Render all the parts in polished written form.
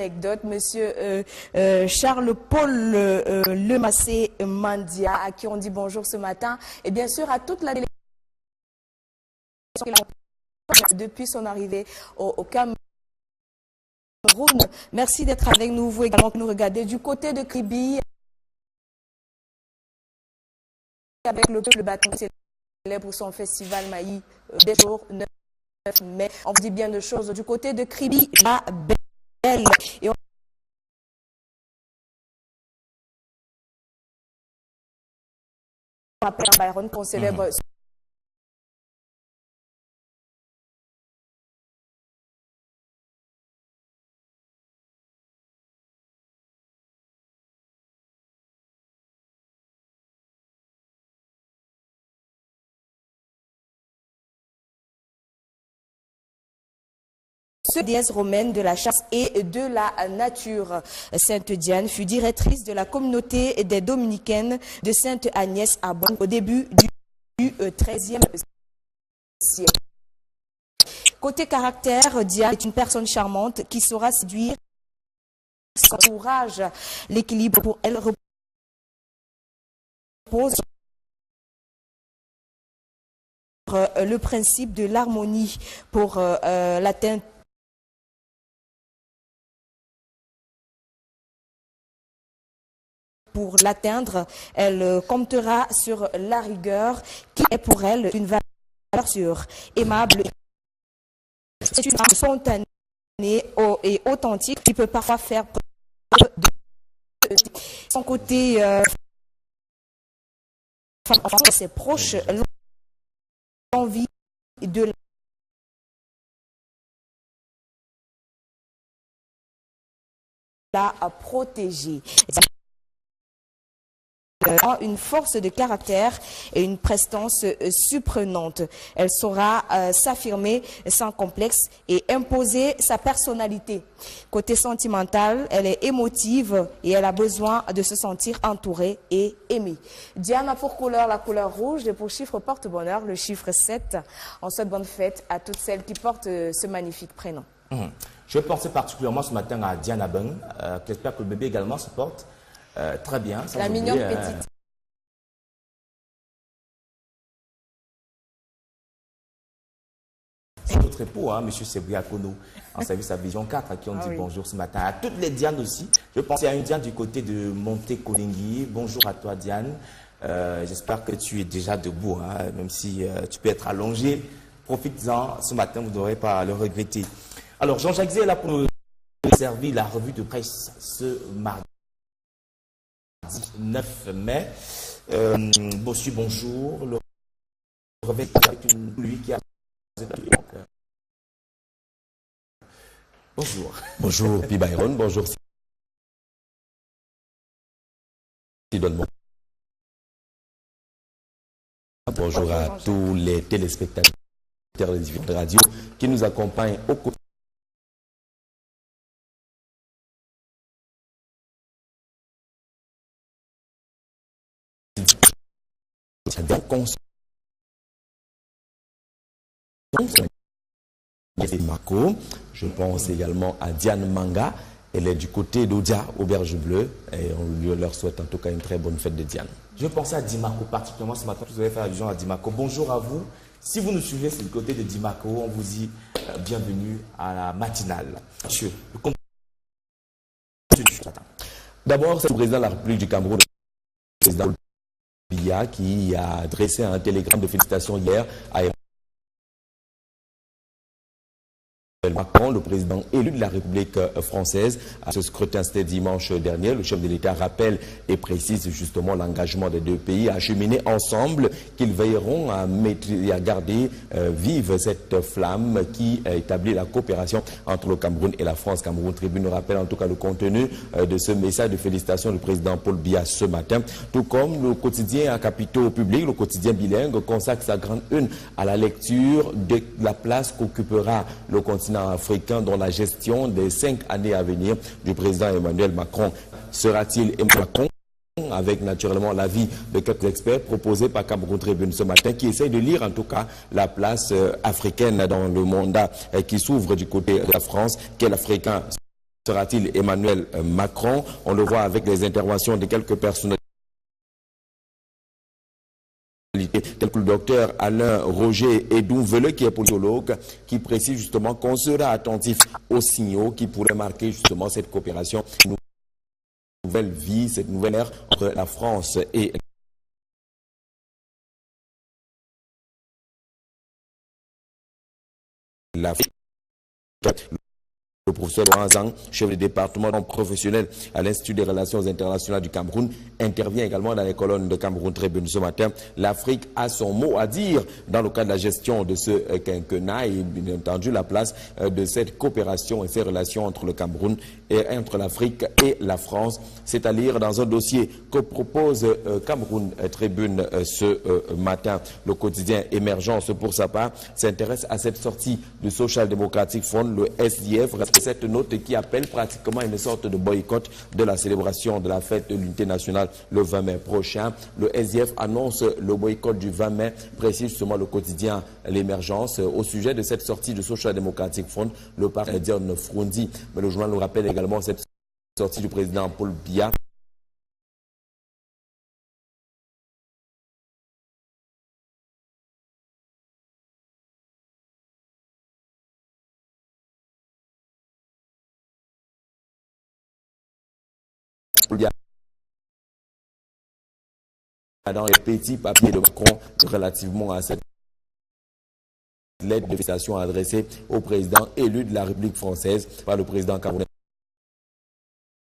Anecdote, monsieur Charles-Paul Lemassé Mandia, à qui on dit bonjour ce matin, et bien sûr à toute la délégation depuis son arrivée au Cameroun. Merci d'être avec nous, vous également, nous regardez du côté de Kribi, avec le bâton célèbre pour son festival Maï des jours 9 mai. On vous dit bien de choses du côté de Kribi, la belle. Et on rappelle à Byron qu'on célèbre ce dièse romaine de la chasse et de la nature. Sainte Diane fut directrice de la communauté des dominicaines de Sainte Agnès à Bonn au début du XIIIe siècle. Côté caractère, Diane est une personne charmante qui saura séduire son courage. L'équilibre pour elle repose sur le principe de l'harmonie pour l'atteinte. Pour l'atteindre, elle comptera sur la rigueur qui est pour elle une valeur sûre, aimable. C'est une femme spontanée et authentique qui peut parfois faire preuve de son côté ses proches, l'envie de la protéger. Une force de caractère et une prestance surprenante. Elle saura s'affirmer sans complexe et imposer sa personnalité. Côté sentimental, elle est émotive et elle a besoin de se sentir entourée et aimée. Diane a pour couleur la couleur rouge et pour chiffre porte-bonheur le chiffre 7. On souhaite bonne fête à toutes celles qui portent ce magnifique prénom. Je vais penser particulièrement ce matin à Diane Abeng. J'espère que le bébé également se porte très bien. La mignonne petite. Notre époux, hein, M. Sebria Kono, en service à Vision 4, à qui on dit bonjour ce matin. À toutes les Dianes aussi. Je pense à une Diane du côté de Monté-Kolingui. Bonjour à toi, Diane. J'espère que tu es déjà debout, hein, même si tu peux être allongé. Profites-en ce matin, vous n'aurez pas à le regretter. Alors, Jean-Jacques Zé est là pour nous servir la revue de presse ce mardi 9 mai. Bossu, bonjour. Le revêt avec une pluie qui a... Bonjour. Bonjour, Pi Byron. Bonjour. Bonjour à tous les téléspectateurs des différentes radios qui nous accompagnent au quotidien. Je pense également à Diane Manga. Elle est du côté d'Odia, Auberge Bleue. Et on leur souhaite en tout cas une très bonne fête de Diane. Je pensais à Dimako particulièrement ce matin. Vous allez faire allusion à Dimako. Bonjour à vous. Si vous nous suivez, c'est du côté de Dimako. On vous dit bienvenue à la matinale. Monsieur, d'abord, c'est le président de la République du Cameroun, le président Paul Biya, qui a adressé un télégramme de félicitations hier à Macron, le président élu de la République française. À ce scrutin, c'était dimanche dernier. Le chef de l'État rappelle et précise justement l'engagement des deux pays à cheminer ensemble, qu'ils veilleront à garder vive cette flamme qui établit la coopération entre le Cameroun et la France. Cameroun Tribune rappelle en tout cas le contenu de ce message de félicitations du président Paul Biya ce matin. Tout comme le quotidien à capitaux publics, le quotidien bilingue consacre sa grande une à la lecture de la place qu'occupera le continent africain dans la gestion des 5 années à venir du président Emmanuel Macron. Sera-t-il Macron, avec naturellement l'avis de quelques experts proposés par Cameroun Tribune ce matin, qui essaye de lire en tout cas la place africaine dans le mandat qui s'ouvre du côté de la France. Quel Africain sera-t-il Emmanuel Macron? On le voit avec les interventions de quelques personnalités, tel que le docteur Alain Roger Edouveleux, qui est politologue, qui précise justement qu'on sera attentif aux signaux qui pourraient marquer justement cette coopération, une nouvelle vie, cette nouvelle ère entre la France et l'Afrique. Le professeur Laurent Zang, chef de département professionnel à l'Institut des relations internationales du Cameroun, intervient également dans les colonnes de Cameroun Tribune ce matin. L'Afrique a son mot à dire dans le cadre de la gestion de ce quinquennat et bien entendu la place de cette coopération et ces relations entre le Cameroun et entre l'Afrique et la France. C'est à lire dans un dossier que propose Cameroun Tribune ce matin. Le quotidien Émergence, pour sa part, s'intéresse à cette sortie du Social Democratic Front, le SDF, cette note qui appelle pratiquement une sorte de boycott de la célébration de la fête de l'unité nationale le 20 mai prochain. Le SDF annonce le boycott du 20 mai, précise justement le quotidien L'Émergence. Au sujet de cette sortie du Social Democratic Front, le parti Dion Frundi, mais le journal nous rappelle également cette sortie du président Paul Biya. Dans les petits papiers de Macron relativement à cette lettre de félicitations adressée au président élu de la République française par le président camerounais.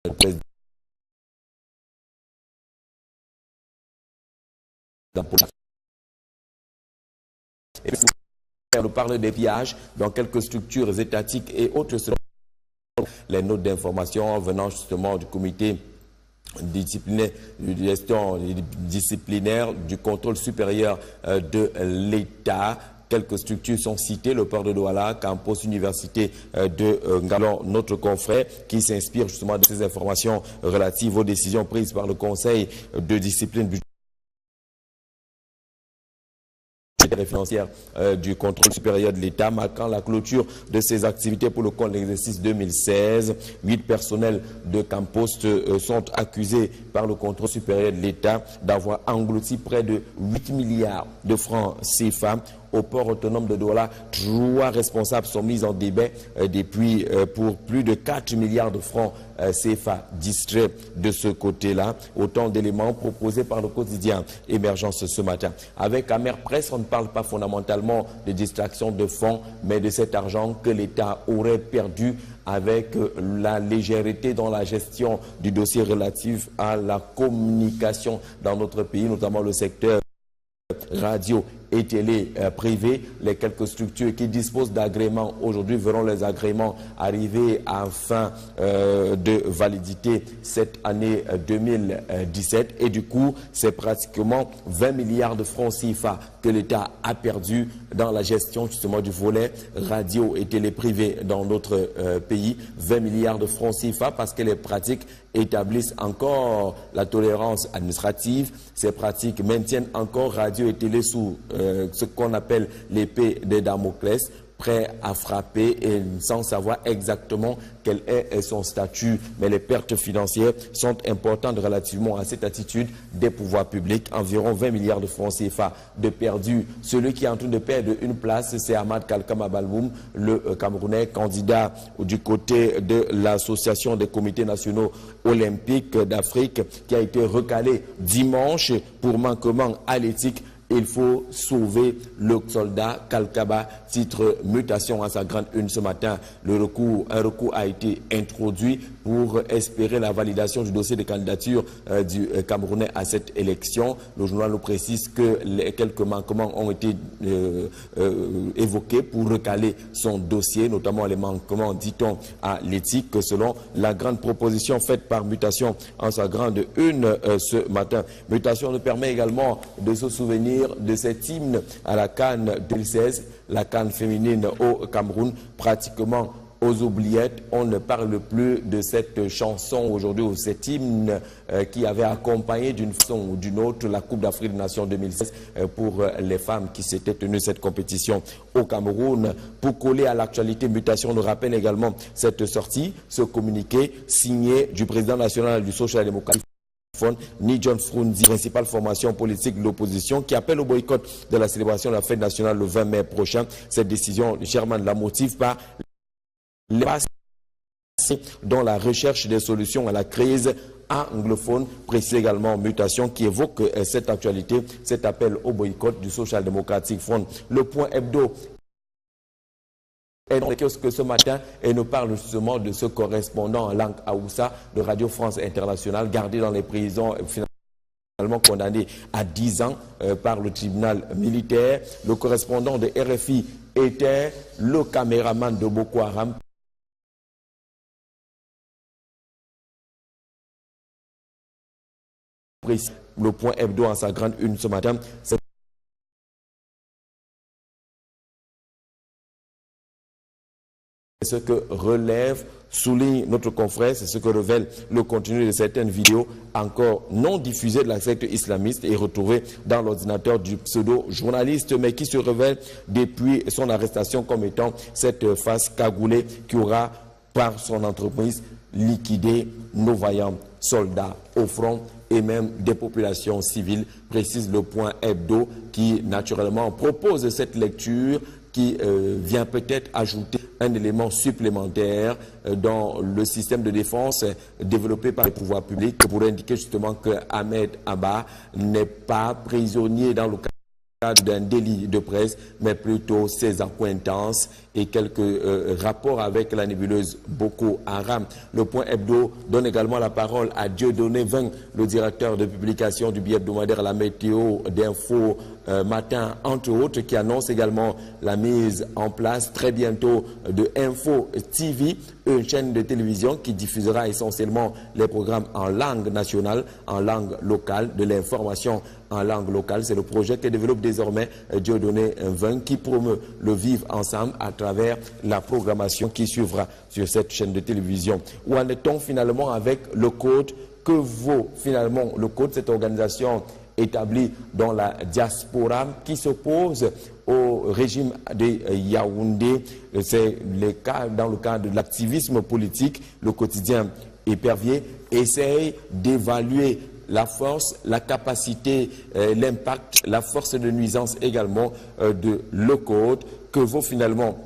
Et puis, on parle des pillages dans quelques structures étatiques et autres, selon les notes d'information venant justement du comité disciplinaire, de gestion disciplinaire du contrôle supérieur de l'État. Quelques structures sont citées, le port de Douala, campus université de Ngalon, notre confrère, qui s'inspire justement de ces informations relatives aux décisions prises par le Conseil de discipline financière du contrôle supérieur de l'État, marquant la clôture de ses activités pour le compte de l'exercice 2016. 8 personnels de Campost sont accusés par le contrôle supérieur de l'État d'avoir englouti près de 8 milliards de francs CFA. Au port autonome de Douala, 3 responsables sont mis en débat depuis pour plus de 4 milliards de francs CFA distraits de ce côté-là. Autant d'éléments proposés par le quotidien Émergence ce matin. Avec Amer Presse, on ne parle pas fondamentalement de distraction de fonds, mais de cet argent que l'État aurait perdu avec la légèreté dans la gestion du dossier relatif à la communication dans notre pays, notamment le secteur radio et télé privée. Les quelques structures qui disposent d'agréments aujourd'hui verront les agréments arriver à fin de validité cette année 2017 et du coup c'est pratiquement 20 milliards de francs CFA que l'État a perdu dans la gestion justement du volet radio et télé privé dans notre pays. 20 milliards de francs CFA parce que les pratiques établissent encore la tolérance administrative. Ces pratiques maintiennent encore radio et télé sous ce qu'on appelle l'épée de Damoclès, prêt à frapper et sans savoir exactement quel est son statut. Mais les pertes financières sont importantes relativement à cette attitude des pouvoirs publics. Environ 20 milliards de francs CFA de perdus. Celui qui est en train de perdre une place, c'est Ahmad Kalkama Balboum, le Camerounais candidat du côté de l'Association des comités nationaux olympiques d'Afrique, qui a été recalé dimanche pour manquement à l'éthique. Il faut sauver le soldat Kalkaba, titre mutation à sa grande une ce matin. Un recours a été introduit pour espérer la validation du dossier de candidature du Camerounais à cette élection. Le journal nous précise que quelques manquements ont été évoqués pour recaler son dossier, notamment les manquements, dit-on, à l'éthique, selon la grande proposition faite par Mutation en sa grande une ce matin. Mutation nous permet également de se souvenir de cet hymne à la CAN 2016, la CAN féminine au Cameroun, pratiquement aux oubliettes. On ne parle plus de cette chanson aujourd'hui ou cet hymne qui avait accompagné d'une façon ou d'une autre la Coupe d'Afrique des Nations 2016 pour les femmes qui s'étaient tenues cette compétition au Cameroun. Pour coller à l'actualité mutation, on nous rappelle également cette sortie, ce communiqué signé du président national du social-démocratique ni John Frunzi, principale formation politique de l'opposition, qui appelle au boycott de la célébration de la fête nationale le 20 mai prochain. Cette décision, Germain la motive par les passes dans la recherche des solutions à la crise anglophone, précise également Mutation, qui évoque cette actualité, cet appel au boycott du Social Democratic Front. Le point hebdo est dans les kiosques ce matin et nous parle justement de ce correspondant en langue Haoussa de Radio France Internationale, gardé dans les prisons, finalement condamné à 10 ans par le tribunal militaire. Le correspondant de RFI était le caméraman de Boko Haram. Le point hebdo en sa grande une ce matin, c'est ce que relève, souligne notre confrère, c'est ce que révèle le contenu de certaines vidéos encore non diffusées de la secte islamiste et retrouvées dans l'ordinateur du pseudo-journaliste, mais qui se révèle depuis son arrestation comme étant cette face cagoulée qui aura, par son entreprise, liquidé nos vaillants soldats au front et même des populations civiles, précise le point hebdo qui naturellement propose cette lecture qui vient peut-être ajouter un élément supplémentaire dans le système de défense développé par les pouvoirs publics pour indiquer justement que Ahmed Abba n'est pas prisonnier dans le cadre d'un délit de presse, mais plutôt ses accointances et quelques rapports avec la nébuleuse Boko Haram. Le point hebdo donne également la parole à Dieudonné Veng, le directeur de publication du billet hebdomadaire La Météo d'Info Matin, entre autres, qui annonce également la mise en place très bientôt de Info TV, une chaîne de télévision qui diffusera essentiellement les programmes en langue nationale, en langue locale, de l'information en langue locale. C'est le projet que développe désormais Dieudonné Veng, qui promeut le vivre ensemble à travers la programmation qui suivra sur cette chaîne de télévision. Où en est-on finalement avec le code? Que vaut finalement le code, cette organisation établie dans la diaspora qui s'oppose au régime de Yaoundé? C'est le cas, dans le cadre de l'activisme politique. Le quotidien Épervier essaye d'évaluer la force, la capacité, l'impact, la force de nuisance également de l'E-Code. Que vaut finalement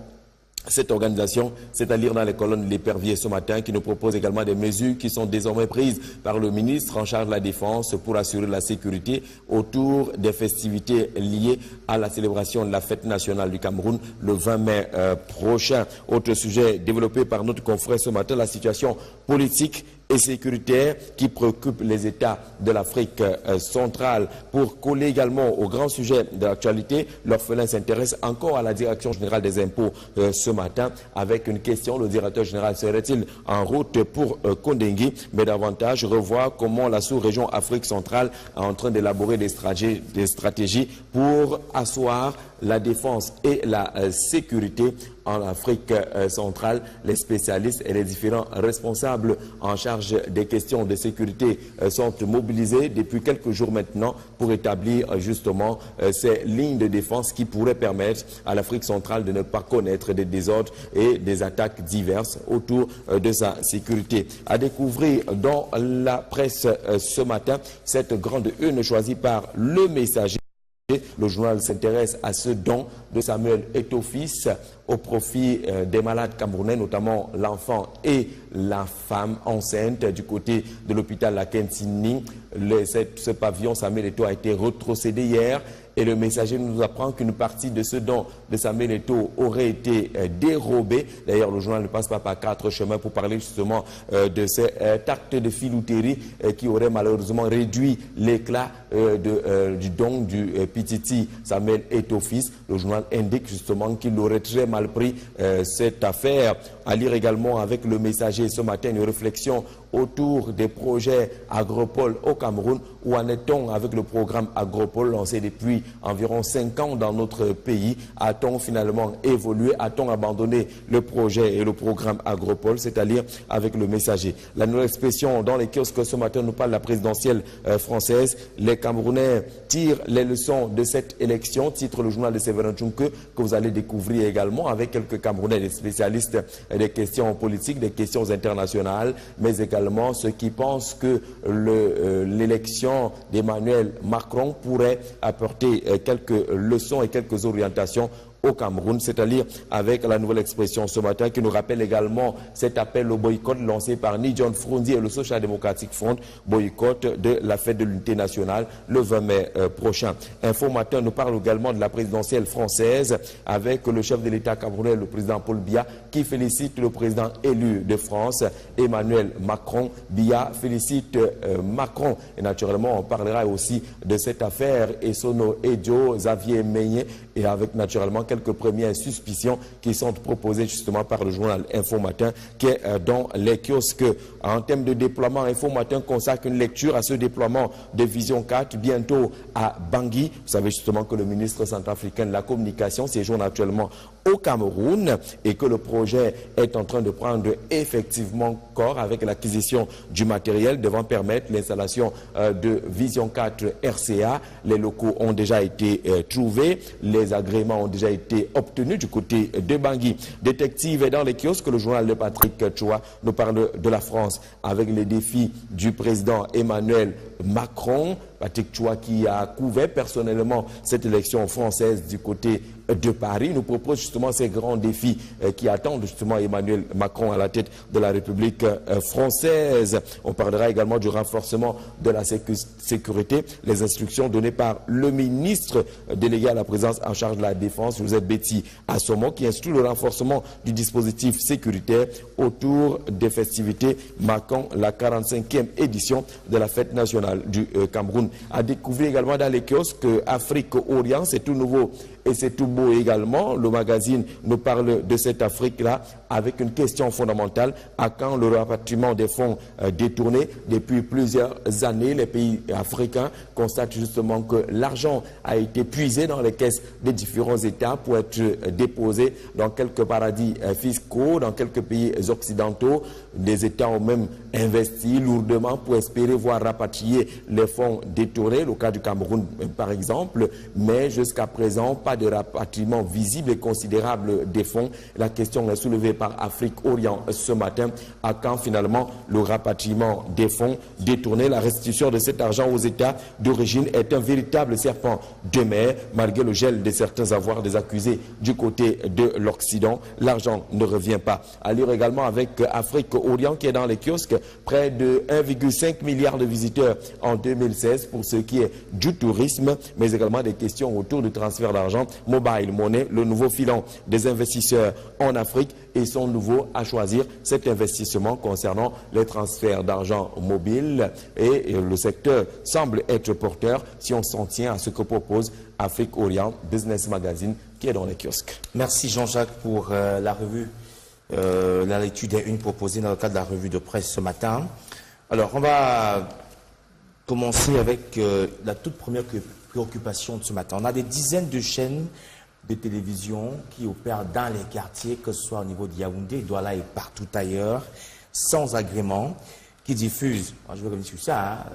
cette organisation? C'est à lire dans les colonnes de l'Épervier ce matin, qui nous propose également des mesures qui sont désormais prises par le ministre en charge de la Défense pour assurer la sécurité autour des festivités liées à la célébration de la fête nationale du Cameroun le 20 mai prochain. Autre sujet développé par notre confrère ce matin, la situation politique et sécuritaire qui préoccupe les États de l'Afrique centrale. Pour coller également au grand sujet de l'actualité, l'orphelin s'intéresse encore à la Direction générale des impôts ce matin avec une question. Le directeur général serait-il en route pour Kondengui? Mais davantage, revoir comment la sous-région Afrique centrale est en train d'élaborer des stratégies pour asseoir la défense et la sécurité en Afrique centrale. Les spécialistes et les différents responsables en charge des questions de sécurité sont mobilisés depuis quelques jours maintenant pour établir justement ces lignes de défense qui pourraient permettre à l'Afrique centrale de ne pas connaître des désordres et des attaques diverses autour de sa sécurité. À découvrir dans la presse ce matin, cette grande une choisie par Le Messager. Le journal s'intéresse à ce don de Samuel Eto'o-Fils au profit des malades camerounais, notamment l'enfant et la femme enceinte du côté de l'hôpital La Kentini. Ce pavillon Samuel Eto'o a été retrocédé hier et Le Messager nous apprend qu'une partie de ce don de Samuel Eto'o aurait été dérobée. D'ailleurs, le journal ne passe pas par 4 chemins pour parler justement de cet acte de filouterie qui aurait malheureusement réduit l'éclat du don du Pititi Samuel Eto'o-Fils. Le journal indique justement qu'il aurait très mal pris cette affaire. À lire également avec Le Messager ce matin une réflexion autour des projets Agropole au Cameroun. Où en est-on avec le programme Agropole lancé depuis depuis environ 5 ans dans notre pays. A-t-on finalement évolué? A-t-on abandonné le projet et le programme Agropole, c'est-à-dire avec le messager? La nouvelle expression dans les kiosques ce matin nous parle de la présidentielle française. Les Camerounais tirent les leçons de cette élection, titre le journal de Séverin Tchouke, que vous allez découvrir également avec quelques Camerounais, des spécialistes des questions politiques, des questions internationales, mais également ceux qui pensent que l'élection d'Emmanuel Macron pourrait apporter quelques leçons et quelques orientations au Cameroun, c'est-à-dire avec la nouvelle expression ce matin qui nous rappelle également cet appel au boycott lancé par Ni John Frondi et le Social Democratic Front, boycott de la fête de l'unité nationale le 20 mai prochain. Info Matin nous parle également de la présidentielle française avec le chef de l'État camerounais, le président Paul Biya, qui félicite le président élu de France, Emmanuel Macron. Biya félicite Macron et naturellement on parlera aussi de cette affaire Essono Edjo, Xavier Meignet et avec naturellement quelques premières suspicions qui sont proposées justement par le journal Info Matin qui est dans les kiosques. En termes de déploiement, Info Matin consacre une lecture à ce déploiement de Vision 4 bientôt à Bangui. Vous savez justement que le ministre centrafricain de la communication séjourne actuellement au Cameroun et que le projet est en train de prendre effectivement corps avec l'acquisition du matériel devant permettre l'installation de Vision 4 RCA. Les locaux ont déjà été trouvés, les agréments ont déjà été obtenus du côté de Bangui. Détective est dans les kiosques, le journal de Patrick Choua nous parle de la France avec les défis du président Emmanuel Macron. Patrick Choua qui a couvert personnellement cette élection française du côté de Paris nous propose justement ces grands défis qui attendent justement Emmanuel Macron à la tête de la République française. On parlera également du renforcement de la sécurité, les instructions données par le ministre délégué à la présidence en charge de la défense, Joseph Betty Assomo, qui instruit le renforcement du dispositif sécuritaire autour des festivités marquant la 45e édition de la fête nationale du Cameroun. À découvrir également dans les kiosques Afrique-Orient, c'est tout nouveau et c'est tout beau également. Le magazine nous parle de cette Afrique-là avec une question fondamentale. À quand le rapatriement des fonds détournés? Depuis plusieurs années, les pays africains constatent justement que l'argent a été puisé dans les caisses des différents États pour être déposé dans quelques paradis fiscaux, dans quelques pays occidentaux. Les États ont même investi lourdement pour espérer voir rapatrier les fonds détournés, le cas du Cameroun par exemple, mais jusqu'à présent, pas de rapatriement visible et considérable des fonds. La question est soulevée par Afrique-Orient ce matin. À quand finalement le rapatriement des fonds détournés? La restitution de cet argent aux États d'origine est un véritable serpent de mer. Malgré le gel de certains avoirs des accusés du côté de l'Occident, l'argent ne revient pas. À lire également avec Afrique-Orient qui est dans les kiosques, près de 1,5 milliard de visiteurs en 2016 pour ce qui est du tourisme, mais également des questions autour du transfert d'argent, mobile money, le nouveau filon des investisseurs en Afrique et son nouveau à choisir cet investissement concernant les transferts d'argent mobile et le secteur semble être porteur si on s'en tient à ce que propose Afrique-Orient Business Magazine qui est dans les kiosques. Merci Jean-Jacques pour la revue, la lecture des unes proposées dans le cadre de la revue de presse ce matin. Alors on va commencer avec la toute première préoccupation de ce matin. On a des dizaines de chaînes de télévision qui opèrent dans les quartiers, que ce soit au niveau de Yaoundé, Douala et partout ailleurs, sans agrément, qui diffusent, je vais revenir sur ça,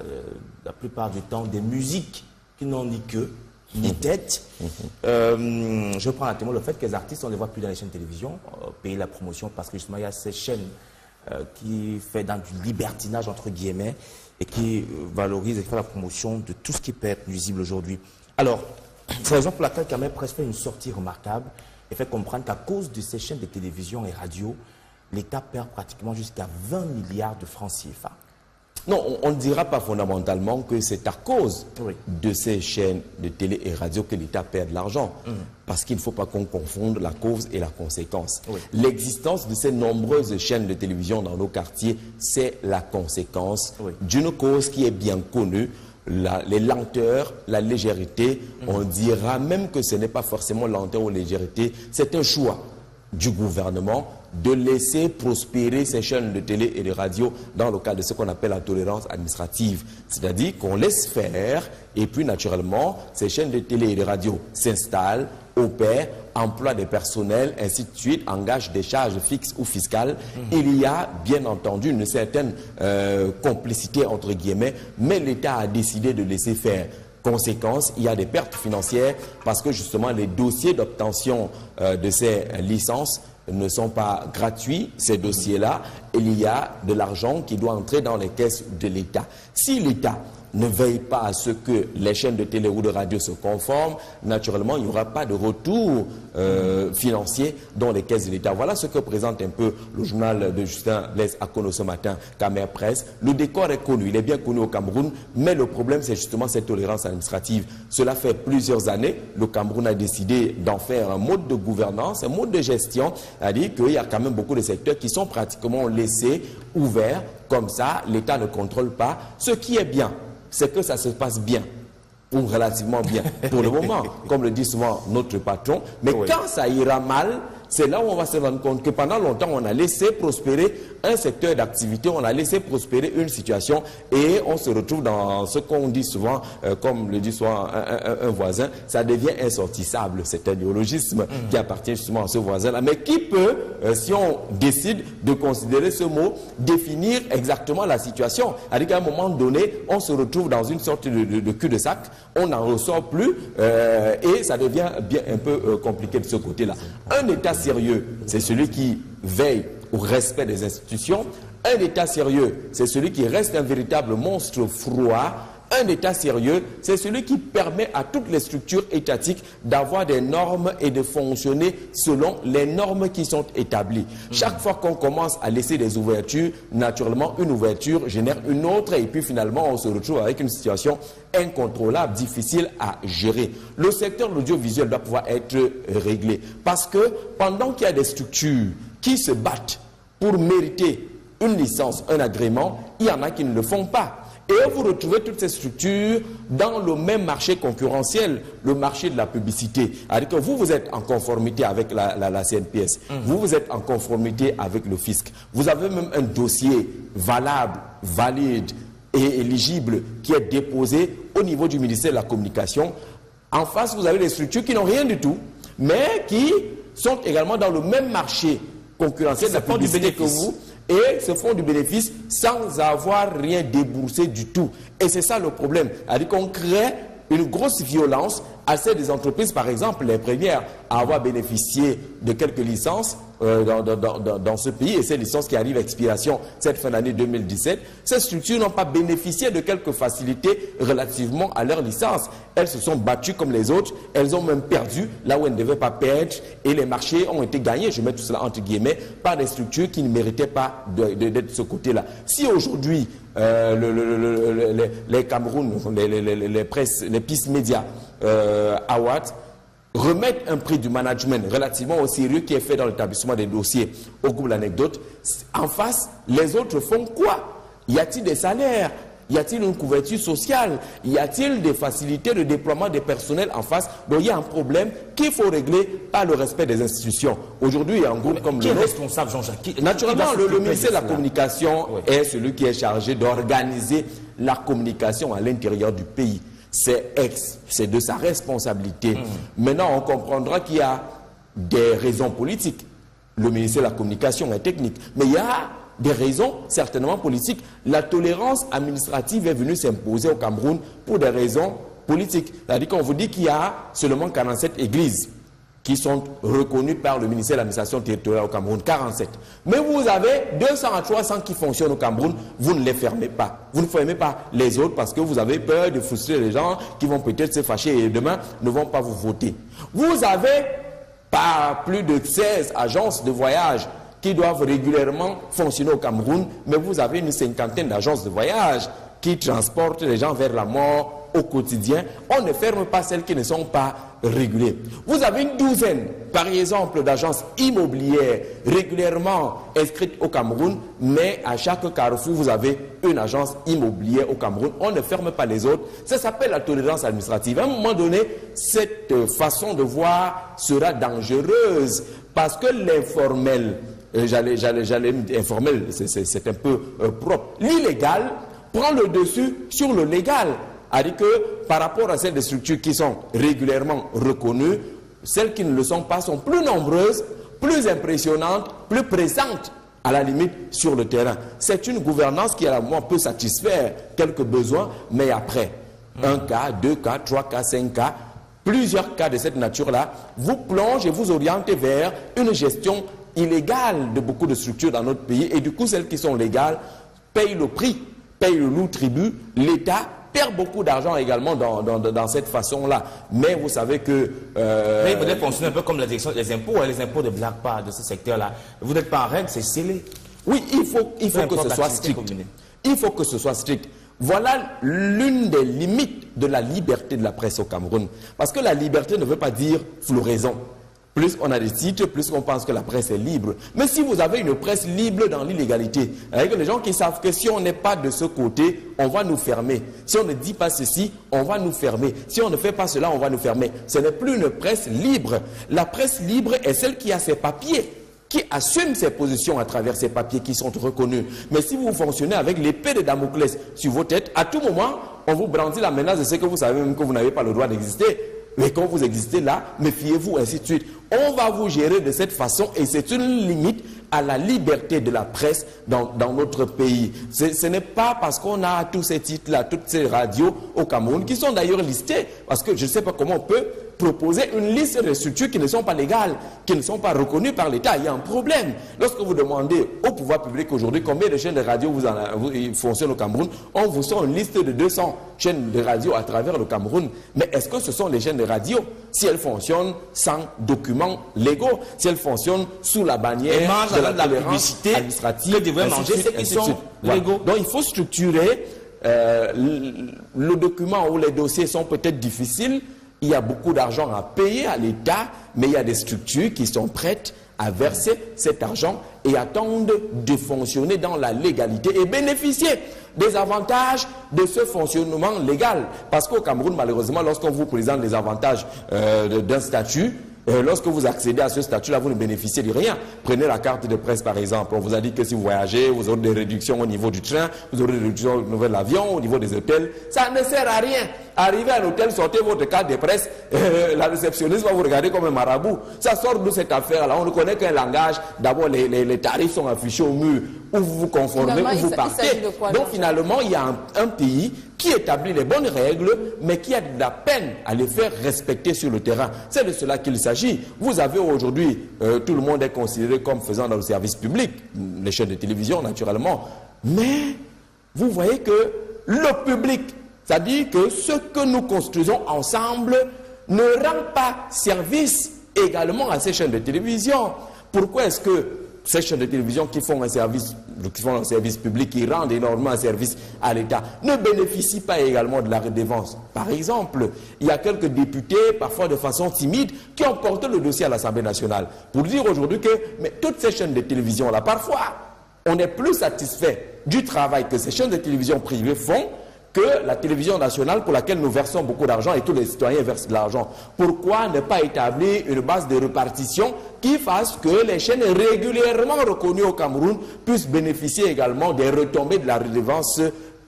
la plupart du temps, des musiques qui n'ont ni queue, ni tête. Je prends à témoin le fait que les artistes, on ne les voit plus dans les chaînes de télévision, payer la promotion, parce que justement, il y a ces chaînes qui font dans du libertinage, entre guillemets, et qui valorise et fait la promotion de tout ce qui peut être nuisible aujourd'hui. Alors, c'est la raison pour laquelle Canal Presse fait une sortie remarquable et fait comprendre qu'à cause de ces chaînes de télévision et radio, l'État perd pratiquement jusqu'à 20 milliards de francs CFA. Non, on ne dira pas fondamentalement que c'est à cause de ces chaînes de télé et radio que l'État perd de l'argent. Parce qu'il ne faut pas qu'on confonde la cause et la conséquence. L'existence de ces nombreuses chaînes de télévision dans nos quartiers, c'est la conséquence d'une cause qui est bien connue. Les lenteurs, la légèreté, on dira même que ce n'est pas forcément lenteur ou légèreté, c'est un choix du gouvernement de laisser prospérer ces chaînes de télé et de radio dans le cadre de ce qu'on appelle la tolérance administrative. C'est-à-dire qu'on laisse faire et puis naturellement, ces chaînes de télé et de radio s'installent, opèrent, emploient des personnels, ainsi de suite, engagent des charges fixes ou fiscales. Il y a bien entendu une certaine complicité entre guillemets, mais l'État a décidé de laisser faire. Conséquence, il y a des pertes financières parce que justement les dossiers d'obtention de ces licences ne sont pas gratuits, ces dossiers-là. Il y a de l'argent qui doit entrer dans les caisses de l'État. Si l'État ne veille pas à ce que les chaînes de télé ou de radio se conforment, naturellement, il n'y aura pas de retour financier dans les caisses de l'État. Voilà ce que présente un peu le journal de Justin Blaise Akono ce matin, Camer Presse. Le décor est connu, il est bien connu au Cameroun, mais le problème, c'est justement cette tolérance administrative. Cela fait plusieurs années, le Cameroun a décidé d'en faire un mode de gouvernance, un mode de gestion, c'est-à-dire qu'il y a quand même beaucoup de secteurs qui sont pratiquement laissés ouverts, comme ça, l'État ne contrôle pas, ce qui est bien. C'est que ça se passe bien, ou relativement bien, pour le moment, comme le dit souvent notre patron. Mais quand ça ira mal, c'est là où on va se rendre compte que pendant longtemps, on a laissé prospérer un secteur d'activité, on a laissé prospérer une situation et on se retrouve dans ce qu'on dit souvent, comme le dit souvent un voisin, ça devient insortissable. C'est un néologisme qui appartient justement à ce voisin-là. Mais qui peut, si on décide de considérer ce mot, définir exactement la situation? C'est-à-dire qu'à un moment donné, on se retrouve dans une sorte de cul-de-sac, on n'en ressort plus et ça devient bien un peu compliqué de ce côté-là. Un État sérieux, c'est celui qui veille au respect des institutions. Un État sérieux, c'est celui qui reste un véritable monstre froid. Un État sérieux, c'est celui qui permet à toutes les structures étatiques d'avoir des normes et de fonctionner selon les normes qui sont établies. Chaque fois qu'on commence à laisser des ouvertures, naturellement, une ouverture génère une autre et puis finalement, on se retrouve avec une situation incontrôlable, difficile à gérer. Le secteur de l'audiovisuel doit pouvoir être réglé parce que pendant qu'il y a des structures qui se battent pour mériter une licence, un agrément, il y en a qui ne le font pas. Et vous retrouvez toutes ces structures dans le même marché concurrentiel, le marché de la publicité. C'est-à-dire que vous êtes en conformité avec la CNPS, vous êtes en conformité avec le fisc. Vous avez même un dossier valable, valide et éligible qui est déposé au niveau du ministère de la Communication. En face, vous avez des structures qui n'ont rien du tout, mais qui sont également dans le même marché concurrentiel de la publicité que vous. Et se font du bénéfice sans avoir rien déboursé du tout. Et c'est ça le problème. C'est-à-dire qu'on crée une grosse violence à celles des entreprises, par exemple, les premières à avoir bénéficié de quelques licences dans ce pays, et ces licences qui arrivent à expiration cette fin d'année 2017, ces structures n'ont pas bénéficié de quelques facilités relativement à leur licence. Elles se sont battues comme les autres, elles ont même perdu là où elles ne devaient pas perdre, et les marchés ont été gagnés, je mets tout cela entre guillemets, par des structures qui ne méritaient pas d'être de ce côté-là. Si aujourd'hui, les Cameroun, les pistes médias, Awards, remettre un prix du management relativement au sérieux qui est fait dans l'établissement des dossiers au groupe l'anecdote, en face, les autres font quoi? Y a-t-il des salaires? Y a-t-il une couverture sociale? Y a-t-il des facilités de déploiement des personnels en face? Donc il y a un problème qu'il faut régler par le respect des institutions. Aujourd'hui, il y a un groupe comme qui le est responsable, Jean-Jacques? Naturellement, le ministère de la Communication est celui qui est chargé d'organiser la communication à l'intérieur du pays. C'est de sa responsabilité. Maintenant, on comprendra qu'il y a des raisons politiques. Le ministère de la Communication est technique. Mais il y a des raisons certainement politiques. La tolérance administrative est venue s'imposer au Cameroun pour des raisons politiques. C'est-à-dire qu'on vous dit qu'il y a seulement 47 églises qui sont reconnues par le ministère de l'administration territoriale au Cameroun, 47. Mais vous avez 200 à 300 qui fonctionnent au Cameroun, vous ne les fermez pas. Vous ne fermez pas les autres parce que vous avez peur de frustrer les gens qui vont peut-être se fâcher et demain ne vont pas vous voter. Vous avez pas plus de 16 agences de voyage qui doivent régulièrement fonctionner au Cameroun, mais vous avez une cinquantaine d'agences de voyage qui transportent les gens vers la mort au quotidien. On ne ferme pas celles qui ne sont pas régulées. Vous avez une douzaine, par exemple, d'agences immobilières régulièrement inscrites au Cameroun, mais à chaque carrefour, vous avez une agence immobilière au Cameroun. On ne ferme pas les autres. Ça s'appelle la tolérance administrative. À un moment donné, cette façon de voir sera dangereuse parce que l'informel j'allais informel, c'est un peu propre. L'illégal prend le dessus sur le légal. C'est-à-dire que par rapport à celles des structures qui sont régulièrement reconnues, celles qui ne le sont pas sont plus nombreuses, plus impressionnantes, plus présentes à la limite sur le terrain. C'est une gouvernance qui à la fois peut satisfaire quelques besoins, mais après, un cas, 2 cas, 3 cas, 5 cas, plusieurs cas de cette nature-là, vous plonge et vous oriente vers une gestion illégale de beaucoup de structures dans notre pays. Et du coup, celles qui sont légales payent le prix, payent le lourd tribut. L'État perd beaucoup d'argent également dans cette façon-là. Mais vous savez que... Mais il faudrait fonctionner un peu comme la direction des impôts, les impôts de Black Part de ce secteur-là. Vous n'êtes pas en règle, c'est scellé. Oui, il faut que ce soit strict. Il faut que ce soit strict. Voilà l'une des limites de la liberté de la presse au Cameroun. Parce que la liberté ne veut pas dire floraison. Plus on a des titres, plus on pense que la presse est libre. Mais si vous avez une presse libre dans l'illégalité, avec les gens qui savent que si on n'est pas de ce côté, on va nous fermer. Si on ne dit pas ceci, on va nous fermer. Si on ne fait pas cela, on va nous fermer. Ce n'est plus une presse libre. La presse libre est celle qui a ses papiers, qui assume ses positions à travers ses papiers qui sont reconnus. Mais si vous fonctionnez avec l'épée de Damoclès sur vos têtes, à tout moment, on vous brandit la menace de ce que vous savez même que vous n'avez pas le droit d'exister. Mais quand vous existez là, méfiez-vous, ainsi de suite. On va vous gérer de cette façon et c'est une limite à la liberté de la presse dans notre pays. Ce n'est pas parce qu'on a tous ces titres-là, toutes ces radios au Cameroun, qui sont d'ailleurs listées, parce que je ne sais pas comment on peut proposer une liste de structures qui ne sont pas légales, qui ne sont pas reconnues par l'État. Il y a un problème. Lorsque vous demandez au pouvoir public aujourd'hui combien de chaînes de radio fonctionnent au Cameroun, on vous sort une liste de 200 chaînes de radio à travers le Cameroun. Mais est-ce que ce sont les chaînes de radio? Si elles fonctionnent sans documents légaux, si elles fonctionnent sous la bannière de la tolérance administrative, que devraient manger ceux qui sont légaux. Donc il faut structurer. Le document ou les dossiers sont peut-être difficiles. Il y a beaucoup d'argent à payer à l'État, mais il y a des structures qui sont prêtes à verser cet argent et attendent de fonctionner dans la légalité et bénéficier des avantages de ce fonctionnement légal. Parce qu'au Cameroun, malheureusement, lorsqu'on vous présente les avantages d'un statut, lorsque vous accédez à ce statut-là, vous ne bénéficiez de rien. Prenez la carte de presse, par exemple. On vous a dit que si vous voyagez, vous aurez des réductions au niveau du train, vous aurez des réductions au niveau de l'avion, au niveau des hôtels. Ça ne sert à rien. Arrivez à l'hôtel, sortez votre carte de presse, la réceptionniste va vous regarder comme un marabout. Ça sort de cette affaire-là. On ne connaît qu'un langage. D'abord, les tarifs sont affichés au mur, où vous vous conformez, où vous partez. Donc finalement, il y a un pays qui établit les bonnes règles, mais qui a de la peine à les faire respecter sur le terrain. C'est de cela qu'il s'agit. Vous avez aujourd'hui, tout le monde est considéré comme faisant dans le service public, les chaînes de télévision naturellement, mais vous voyez que le public, c'est-à-dire que ce que nous construisons ensemble ne rend pas service également à ces chaînes de télévision. Pourquoi est-ce que ces chaînes de télévision qui font un service public, qui rendent énormément un service à l'État, ne bénéficient pas également de la redevance? Par exemple, il y a quelques députés, parfois de façon timide, qui ont porté le dossier à l'Assemblée nationale pour dire aujourd'hui que mais toutes ces chaînes de télévision-là, parfois, on est plus satisfait du travail que ces chaînes de télévision privées font que la télévision nationale pour laquelle nous versons beaucoup d'argent et tous les citoyens versent de l'argent. Pourquoi ne pas établir une base de répartition qui fasse que les chaînes régulièrement reconnues au Cameroun puissent bénéficier également des retombées de la redevance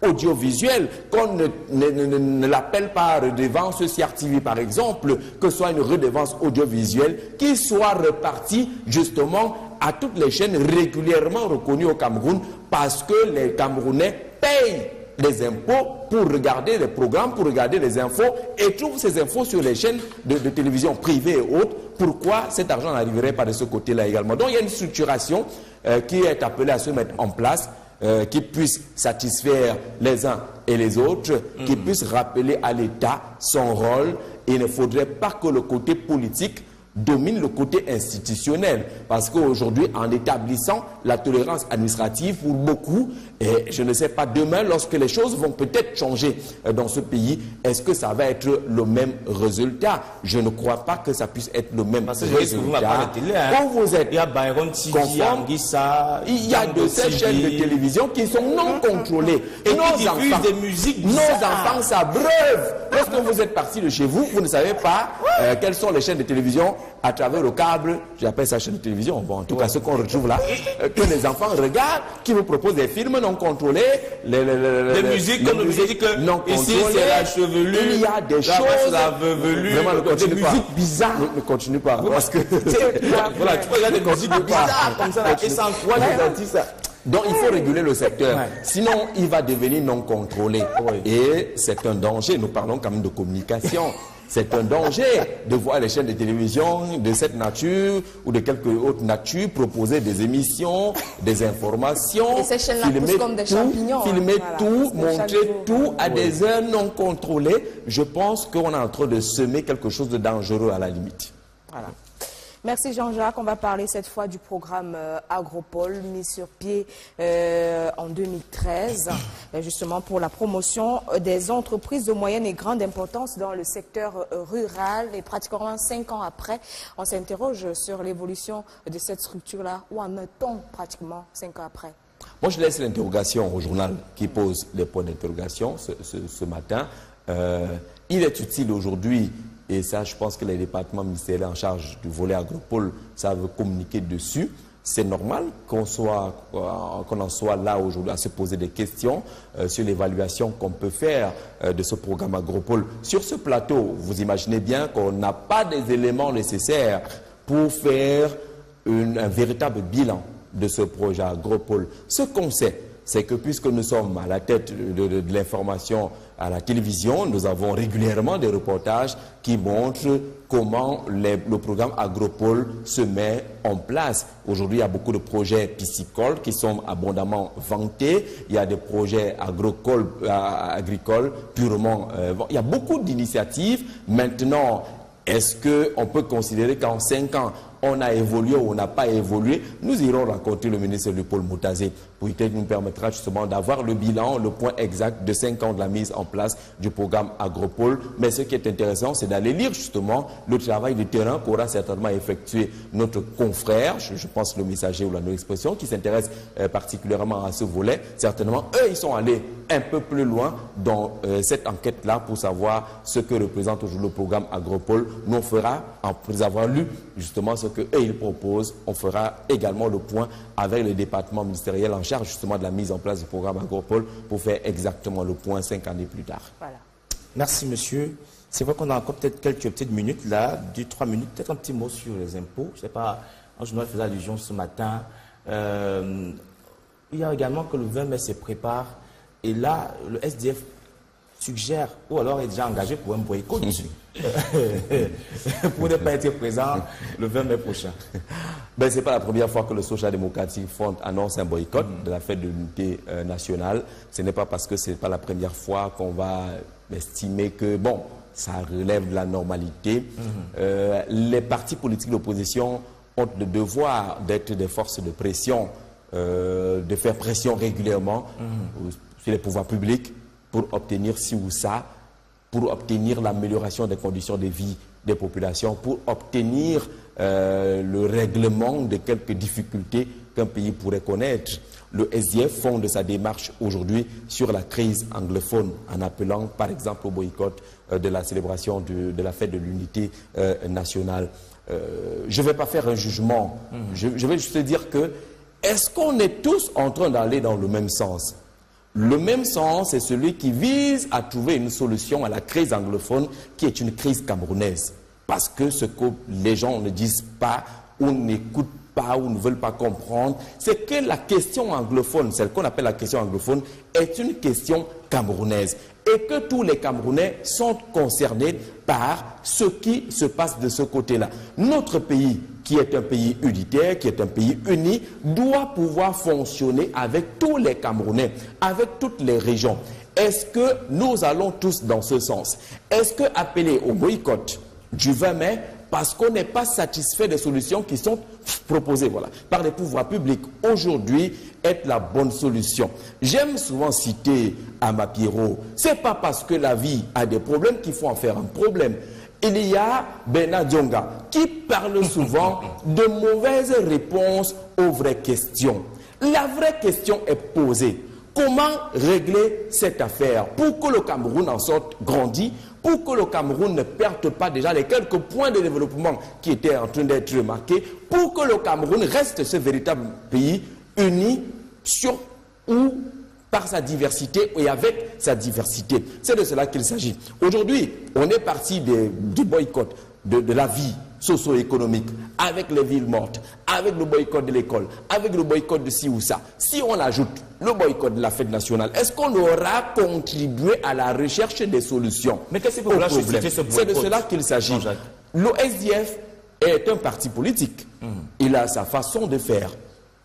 audiovisuelle, qu'on ne l'appelle pas redevance CRTV par exemple, que ce soit une redevance audiovisuelle qui soit répartie justement à toutes les chaînes régulièrement reconnues au Cameroun parce que les Camerounais payent les impôts pour regarder les programmes, pour regarder les infos et trouvent ces infos sur les chaînes de télévision privées et autres. Pourquoi cet argent n'arriverait pas de ce côté-là également? Donc il y a une structuration qui est appelée à se mettre en place, qui puisse satisfaire les uns et les autres, qui puisse rappeler à l'État son rôle. Et il ne faudrait pas que le côté politique domine le côté institutionnel. Parce qu'aujourd'hui, en établissant la tolérance administrative pour beaucoup, et je ne sais pas demain, lorsque les choses vont peut-être changer dans ce pays, est-ce que ça va être le même résultat? Je ne crois pas que ça puisse être le même résultat. Quand vous êtes il y a Byron Tiki, conforme, Anguissa, il y a de ces chaînes de télévision qui sont non contrôlées. Et nos enfants, des musiques enfants s'abreuvent. Lorsque vous êtes parti de chez vous, vous ne savez pas quelles sont les chaînes de télévision à travers le câble, j'appelle ça chaîne de télévision, bon, en tout cas ce qu'on retrouve là, que les enfants regardent, qui vous proposent des films non contrôlés, les musiques, comme musique non contrôlées. Ici c'est la chevelure, il y a des choses, la vevelure, vraiment ne continue des pas. musiques bizarres. Ne continue pas, parce que voilà, tu peux regarder des musiques bizarres comme ça, là, et sans quoi les artistes. Donc il faut réguler le secteur, Ouais. sinon il va devenir non contrôlé. Oui. Et c'est un danger, nous parlons quand même de communication. C'est un danger de voir les chaînes de télévision de cette nature ou de quelque autre nature proposer des émissions, des informations, Et ces chaînes-là poussent comme des champignons, filmer hein. tout, Voilà, chaque montrer jour. tout à des heures non contrôlées. Je pense qu'on est en train de semer quelque chose de dangereux à la limite. Voilà. Merci Jean-Jacques. On va parler cette fois du programme Agropole mis sur pied en 2013, justement pour la promotion des entreprises de moyenne et grande importance dans le secteur rural. Et pratiquement 5 ans après, on s'interroge sur l'évolution de cette structure-là. Où en est-on pratiquement 5 ans après? Moi, je laisse l'interrogation au journal qui pose les points d'interrogation ce matin. Il est utile aujourd'hui, et ça, je pense que les départements ministériels en charge du volet Agropole savent communiquer dessus. C'est normal qu'on en soit là aujourd'hui à se poser des questions sur l'évaluation qu'on peut faire de ce programme Agropole. Sur ce plateau, vous imaginez bien qu'on n'a pas des éléments nécessaires pour faire un véritable bilan de ce projet Agropole. Ce qu'on sait, c'est que puisque nous sommes à la tête de l'information à la télévision, nous avons régulièrement des reportages qui montrent comment le programme Agropole se met en place. Aujourd'hui, il y a beaucoup de projets piscicoles qui sont abondamment vantés. Il y a des projets agricoles purement... il y a beaucoup d'initiatives. Maintenant, est-ce qu'on peut considérer qu'en 5 ans, on a évolué ou on n'a pas évolué? Nous irons rencontrer le ministre du Paul Moutazé pour qu'il nous permettra justement d'avoir le bilan, le point exact de 5 ans de la mise en place du programme Agropole. Mais ce qui est intéressant, c'est d'aller lire justement le travail de terrain qu'aura certainement effectué notre confrère, je pense le messager ou la non-expression, qui s'intéresse particulièrement à ce volet. Certainement, eux, ils sont allés un peu plus loin dans cette enquête-là pour savoir ce que représente aujourd'hui le programme Agropole. Nous, on fera, après avoir lu justement ce qu'eux, ils proposent, on fera également le point avec le département ministériel en charge justement de la mise en place du programme Agropole pour faire exactement le point 5 années plus tard. Voilà. Merci monsieur. C'est vrai qu'on a encore peut-être quelques petites minutes là, 2-3 minutes, peut-être un petit mot sur les impôts. Je ne sais pas, un journal faisait allusion ce matin. Il y a également que le 20 mai se prépare et là, le SDF suggère, ou alors est déjà engagé pour un boycott pour ne pas être présent le 20 mai prochain. Ben, ce n'est pas la première fois que le Social Democratic Front annonce un boycott de la fête de l'unité nationale. Ce n'est pas parce que ce n'est pas la première fois qu'on va estimer que, bon, ça relève de la normalité. Les partis politiques d'opposition ont le devoir d'être des forces de pression, de faire pression régulièrement sur les pouvoirs publics pour obtenir ci ou ça, pour obtenir l'amélioration des conditions de vie des populations, pour obtenir le règlement de quelques difficultés qu'un pays pourrait connaître. Le SDF fonde sa démarche aujourd'hui sur la crise anglophone en appelant par exemple au boycott de la célébration de la fête de l'unité nationale. Je ne vais pas faire un jugement, je vais juste dire que est-ce qu'on est tous en train d'aller dans le même sens? Le même sens est celui qui vise à trouver une solution à la crise anglophone qui est une crise camerounaise. Parce que ce que les gens ne disent pas ou n'écoutent pas ou ne veulent pas comprendre, c'est que la question anglophone, celle qu'on appelle la question anglophone, est une question camerounaise. Et que tous les Camerounais sont concernés par ce qui se passe de ce côté-là. Notre pays, qui est un pays unitaire, qui est un pays uni, doit pouvoir fonctionner avec tous les Camerounais, avec toutes les régions. Est-ce que nous allons tous dans ce sens? Est-ce que appeler au boycott du 20 mai parce qu'on n'est pas satisfait des solutions qui sont proposées par les pouvoirs publics aujourd'hui est la bonne solution? J'aime souvent citer Amapiro. Ce n'est pas parce que la vie a des problèmes qu'il faut en faire un problème. Il y a Bernard Dionga qui parle souvent de mauvaises réponses aux vraies questions. La vraie question est posée. Comment régler cette affaire pour que le Cameroun en sorte grandi, pour que le Cameroun ne perde pas déjà les quelques points de développement qui étaient en train d'être marqués, pour que le Cameroun reste ce véritable pays uni sur ou par sa diversité et avec sa diversité. C'est de cela qu'il s'agit. Aujourd'hui, on est parti du boycott de la vie socio-économique, avec les villes mortes, avec le boycott de l'école, avec le boycott de ci ou ça. Si on ajoute le boycott de la fête nationale, est-ce qu'on aura contribué à la recherche des solutions? Mais qu'est-ce que vous voulez justifier ce boycott? C'est de cela qu'il s'agit. Le SDF est un parti politique. Il a sa façon de faire,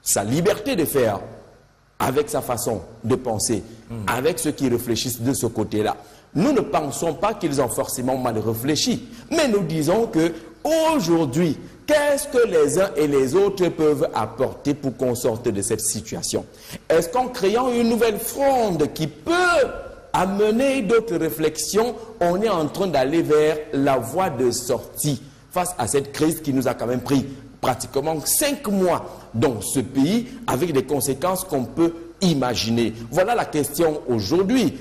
sa liberté de faire, avec sa façon de penser, avec ceux qui réfléchissent de ce côté-là. Nous ne pensons pas qu'ils ont forcément mal réfléchi, mais nous disons que aujourd'hui, qu'est-ce que les uns et les autres peuvent apporter pour qu'on sorte de cette situation? Est-ce qu'en créant une nouvelle fronde qui peut amener d'autres réflexions, on est en train d'aller vers la voie de sortie face à cette crise qui nous a quand même pris pratiquement 5 mois dans ce pays, avec des conséquences qu'on peut imaginer. Voilà la question aujourd'hui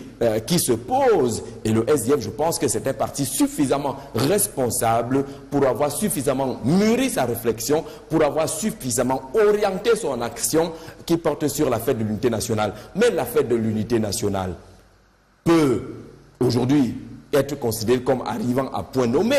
qui se pose. Et le SDF, je pense que c'est un parti suffisamment responsable pour avoir suffisamment mûri sa réflexion, pour avoir suffisamment orienté son action qui porte sur la fête de l'unité nationale. Mais la fête de l'unité nationale peut aujourd'hui être considérée comme arrivant à point nommé.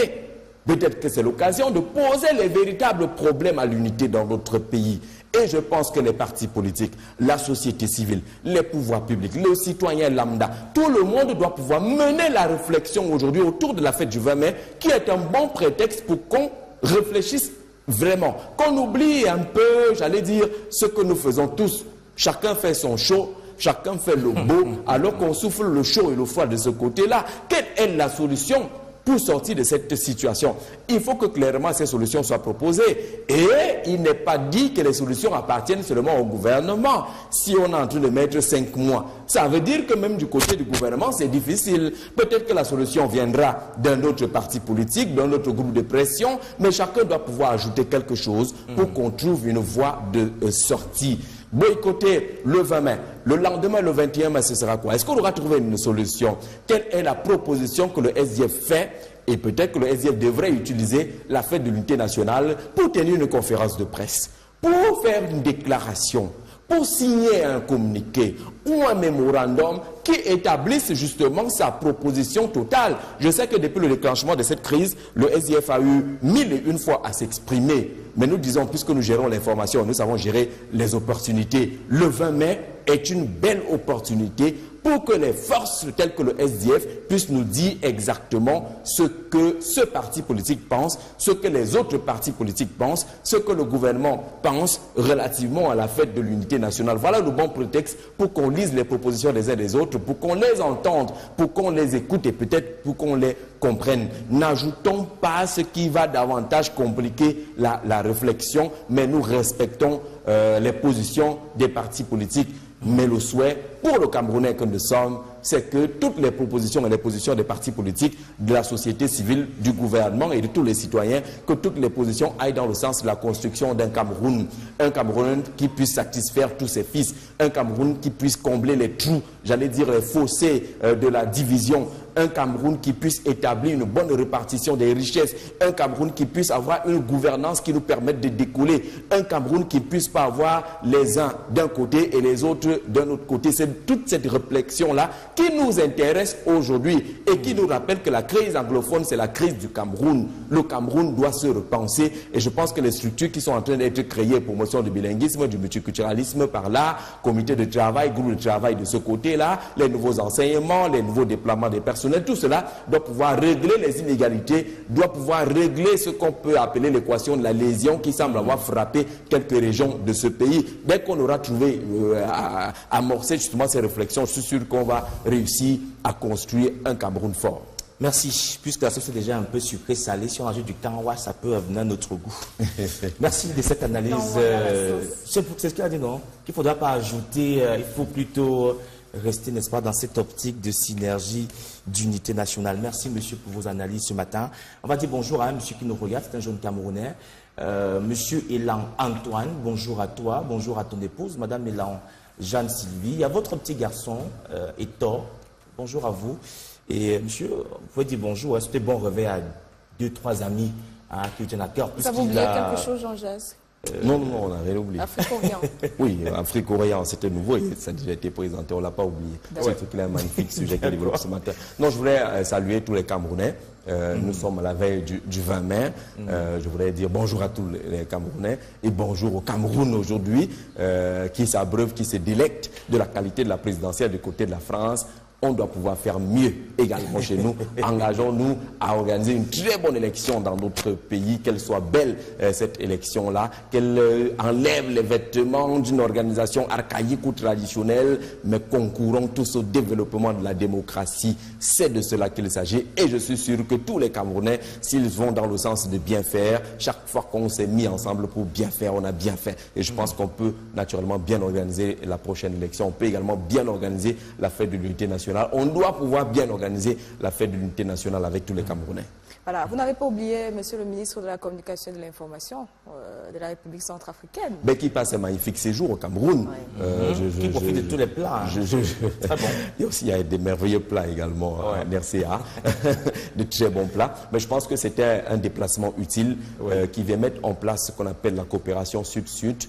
Peut-être que c'est l'occasion de poser les véritables problèmes à l'unité dans notre pays. Et je pense que les partis politiques, la société civile, les pouvoirs publics, les citoyens lambda, tout le monde doit pouvoir mener la réflexion aujourd'hui autour de la fête du 20 mai, qui est un bon prétexte pour qu'on réfléchisse vraiment. Qu'on oublie un peu, j'allais dire, ce que nous faisons tous. Chacun fait son show, chacun fait le beau, alors qu'on souffle le chaud et le froid de ce côté-là. Quelle est la solution pour sortir de cette situation? Il faut que clairement ces solutions soient proposées. Et il n'est pas dit que les solutions appartiennent seulement au gouvernement. Si on est en train de mettre 5 mois, ça veut dire que même du côté du gouvernement, c'est difficile. Peut-être que la solution viendra d'un autre parti politique, d'un autre groupe de pression, mais chacun doit pouvoir ajouter quelque chose pour qu'on trouve une voie de sortie. Boycotter le 20 mai, le lendemain, le 21 mai, ce sera quoi? Est-ce qu'on aura trouvé une solution? Quelle est la proposition que le SDF fait? Et peut-être que le SDF devrait utiliser la fête de l'unité nationale pour tenir une conférence de presse, pour faire une déclaration, pour signer un communiqué ou un mémorandum qui établisse justement sa proposition totale. Je sais que depuis le déclenchement de cette crise, le SDF a eu 1001 fois à s'exprimer. Mais nous disons, puisque nous gérons l'information, nous savons gérer les opportunités. Le 20 mai est une belle opportunité pour que les forces telles que le SDF puissent nous dire exactement ce que ce parti politique pense, ce que les autres partis politiques pensent, ce que le gouvernement pense relativement à la fête de l'unité nationale. Voilà le bon prétexte pour qu'on lise les propositions des uns des autres, pour qu'on les entende, pour qu'on les écoute et peut-être pour qu'on les comprenne. N'ajoutons pas ce qui va davantage compliquer la réflexion, mais nous respectons les positions des partis politiques. Mais le souhait pour le Camerounais que nous sommes, c'est que toutes les propositions et les positions des partis politiques, de la société civile, du gouvernement et de tous les citoyens, que toutes les positions aillent dans le sens de la construction d'un Cameroun. Un Cameroun qui puisse satisfaire tous ses fils. Un Cameroun qui puisse combler les trous, j'allais dire les fossés de la division. Un Cameroun qui puisse établir une bonne répartition des richesses. Un Cameroun qui puisse avoir une gouvernance qui nous permette de décoller. Un Cameroun qui ne puisse pas avoir les uns d'un côté et les autres d'un autre côté. C'est toute cette réflexion-là qui nous intéresse aujourd'hui et qui nous rappelle que la crise anglophone, c'est la crise du Cameroun. Le Cameroun doit se repenser et je pense que les structures qui sont en train d'être créées, promotion du bilinguisme, du multiculturalisme par là, comité de travail, groupe de travail de ce côté-là, les nouveaux enseignements, les nouveaux déploiements des personnels, tout cela doit pouvoir régler les inégalités, doit pouvoir régler ce qu'on peut appeler l'équation de la lésion qui semble avoir frappé quelques régions de ce pays. Dès qu'on aura trouvé, amorcé justement ces réflexions, je suis sûr qu'on va réussir à construire un Cameroun fort. Merci. Puisque la sauce est déjà un peu sucrée, salée, si on rajoute du kanwa, ça peut venir à notre goût. Merci de cette analyse. C'est ce qu'il a dit, non? Qu'il ne faudra pas ajouter, il faut plutôt rester, n'est-ce pas, dans cette optique de synergie, d'unité nationale. Merci, monsieur, pour vos analyses ce matin. On va dire bonjour à un monsieur qui nous regarde, c'est un jeune Camerounais. Monsieur Elan Antoine, bonjour à toi, bonjour à ton épouse, madame Elan Jeanne Sylvie. Il y a votre petit garçon, Etor, bonjour à vous. Et monsieur, vous pouvez dire bonjour, c'était bon réveil à 2-3 amis qui vous tiennent à cœur. Vous avez oublié quelque chose, Jean-Jacques? Non, on n'a rien oublié. Afrique-Orient. Oui, Afrique-Orient, c'était nouveau et ça a déjà été présenté, on ne l'a pas oublié. C'est un magnifique sujet qui développe ce matin. Non, je voudrais saluer tous les Camerounais. Nous sommes à la veille du 20 mai. Je voudrais dire bonjour à tous les Camerounais et bonjour au Cameroun aujourd'hui, qui s'abreuve, qui se délecte de la qualité de la présidentielle du côté de la France. On doit pouvoir faire mieux également chez nous. Engageons-nous à organiser une très bonne élection dans notre pays, qu'elle soit belle, cette élection-là, qu'elle enlève les vêtements d'une organisation archaïque ou traditionnelle, mais concourons tous au développement de la démocratie. C'est de cela qu'il s'agit et je suis sûr que tous les Camerounais, s'ils vont dans le sens de bien faire, chaque fois qu'on s'est mis ensemble pour bien faire, on a bien fait. Et je pense qu'on peut naturellement bien organiser la prochaine élection. On peut également bien organiser la fête de l'unité nationale. On doit pouvoir bien organiser la fête de l'unité nationale avec tous les Camerounais. Voilà, vous n'avez pas oublié, monsieur le ministre de la Communication et de l'Information de la République centrafricaine. Mais qui passe un magnifique séjour au Cameroun. Qui profite de tous les plats. Très bon. Il y a des merveilleux plats également en RCA, de très bons plats. Mais je pense que c'était un déplacement utile qui vient mettre en place ce qu'on appelle la coopération sud-sud.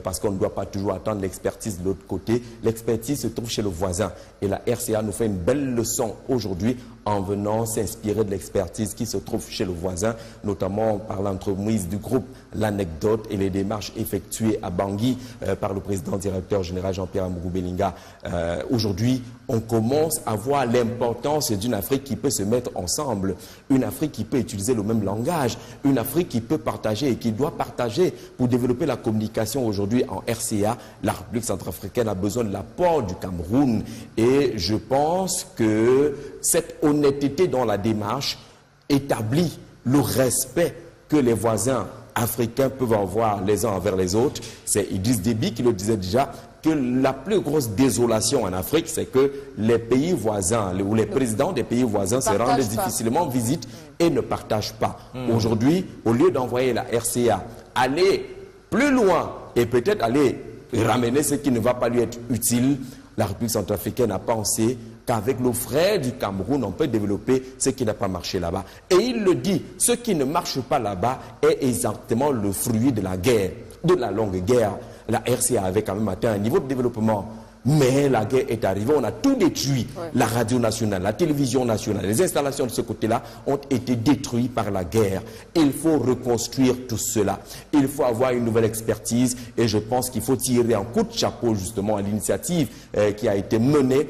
Parce qu'on ne doit pas toujours attendre l'expertise de l'autre côté. L'expertise se trouve chez le voisin. Et la RCA nous fait une belle leçon aujourd'hui en venant s'inspirer de l'expertise qui se trouve chez le voisin, notamment par l'entremise du groupe L'Anecdote et les démarches effectuées à Bangui par le président directeur général Jean-Pierre Amourou Belinga. Aujourd'hui, on commence à voir l'importance d'une Afrique qui peut se mettre ensemble, une Afrique qui peut utiliser le même langage, une Afrique qui peut partager et qui doit partager pour développer la communication. Aujourd'hui en RCA, la République centrafricaine a besoin de l'apport du Cameroun et je pense que cette honnêteté dans la démarche établit le respect que les voisins africains peuvent avoir les uns envers les autres. C'est Idriss Déby qui le disait déjà, que la plus grosse désolation en Afrique, c'est que les pays voisins ou les présidents des pays voisins se rendent difficilement visite et ne partagent pas. Aujourd'hui, au lieu d'envoyer la RCA aller plus loin et peut-être aller ramener ce qui ne va pas lui être utile, la République centrafricaine a pensé qu'avec le frère du Cameroun, on peut développer ce qui n'a pas marché là-bas. Et il le dit, ce qui ne marche pas là-bas est exactement le fruit de la guerre, de la longue guerre. La RCA avait quand même atteint un niveau de développement. Mais la guerre est arrivée, on a tout détruit. La radio nationale, la télévision nationale, les installations de ce côté-là ont été détruites par la guerre. Il faut reconstruire tout cela. Il faut avoir une nouvelle expertise et je pense qu'il faut tirer un coup de chapeau justement à l'initiative qui a été menée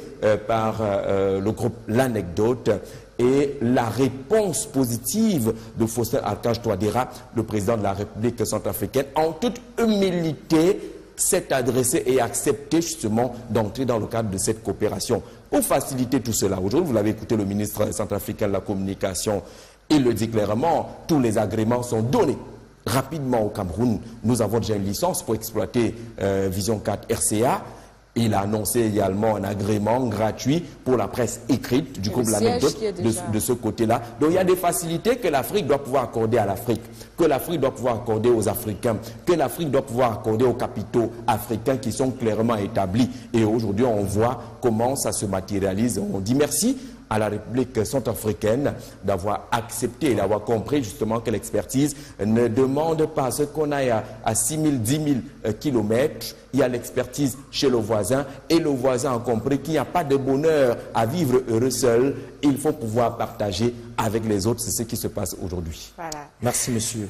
par le groupe L'Anecdote. Et la réponse positive de Faustin Archange Touadéra, le président de la République centrafricaine, en toute humilité, s'est adressé et accepté justement d'entrer dans le cadre de cette coopération. Pour faciliter tout cela, aujourd'hui, vous l'avez écouté, le ministre centrafricain de la Communication, il le dit clairement, tous les agréments sont donnés rapidement au Cameroun. Nous avons déjà une licence pour exploiter Vision 4 RCA. Il a annoncé également un agrément gratuit pour la presse écrite du groupe L'Anecdote de ce côté-là. Donc il y a des facilités que l'Afrique doit pouvoir accorder à l'Afrique, que l'Afrique doit pouvoir accorder aux Africains, que l'Afrique doit pouvoir accorder aux capitaux africains qui sont clairement établis. Et aujourd'hui, on voit comment ça se matérialise. On dit merci à la République centrafricaine d'avoir accepté et d'avoir compris justement que l'expertise ne demande pas ce qu'on aille à 6 000, 10 000 kilomètres. Il y a l'expertise chez le voisin et le voisin a compris qu'il n'y a pas de bonheur à vivre heureux seul. Il faut pouvoir partager avec les autres. C'est ce qui se passe aujourd'hui. Voilà. Merci, monsieur.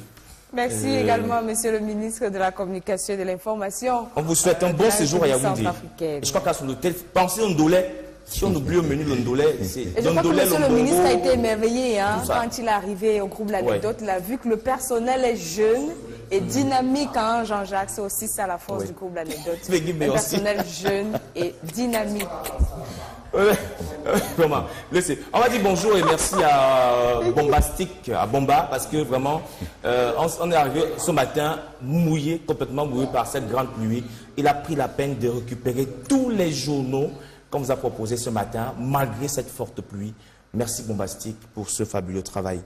Merci également, monsieur le ministre de la Communication et de l'Information. On vous souhaite un bon séjour à Yaoundé. Je crois qu'à son hôtel, pensez au Ndolé. Si on oublie au menu le Ndolé, c'est et je crois que monsieur le ministre a été émerveillé quand il est arrivé au groupe L'Anecdote. Il a vu que le personnel est jeune et dynamique, Jean-Jacques. C'est aussi ça la force du groupe L'Anecdote. Le personnel jeune et dynamique. Comment? On va dire bonjour et merci à Bombastique, à Bomba, parce que vraiment, on est arrivé ce matin mouillé, complètement mouillé par cette grande pluie. Il a pris la peine de récupérer tous les journaux qu'on vous a proposé ce matin, malgré cette forte pluie. Merci Bombastique pour ce fabuleux travail.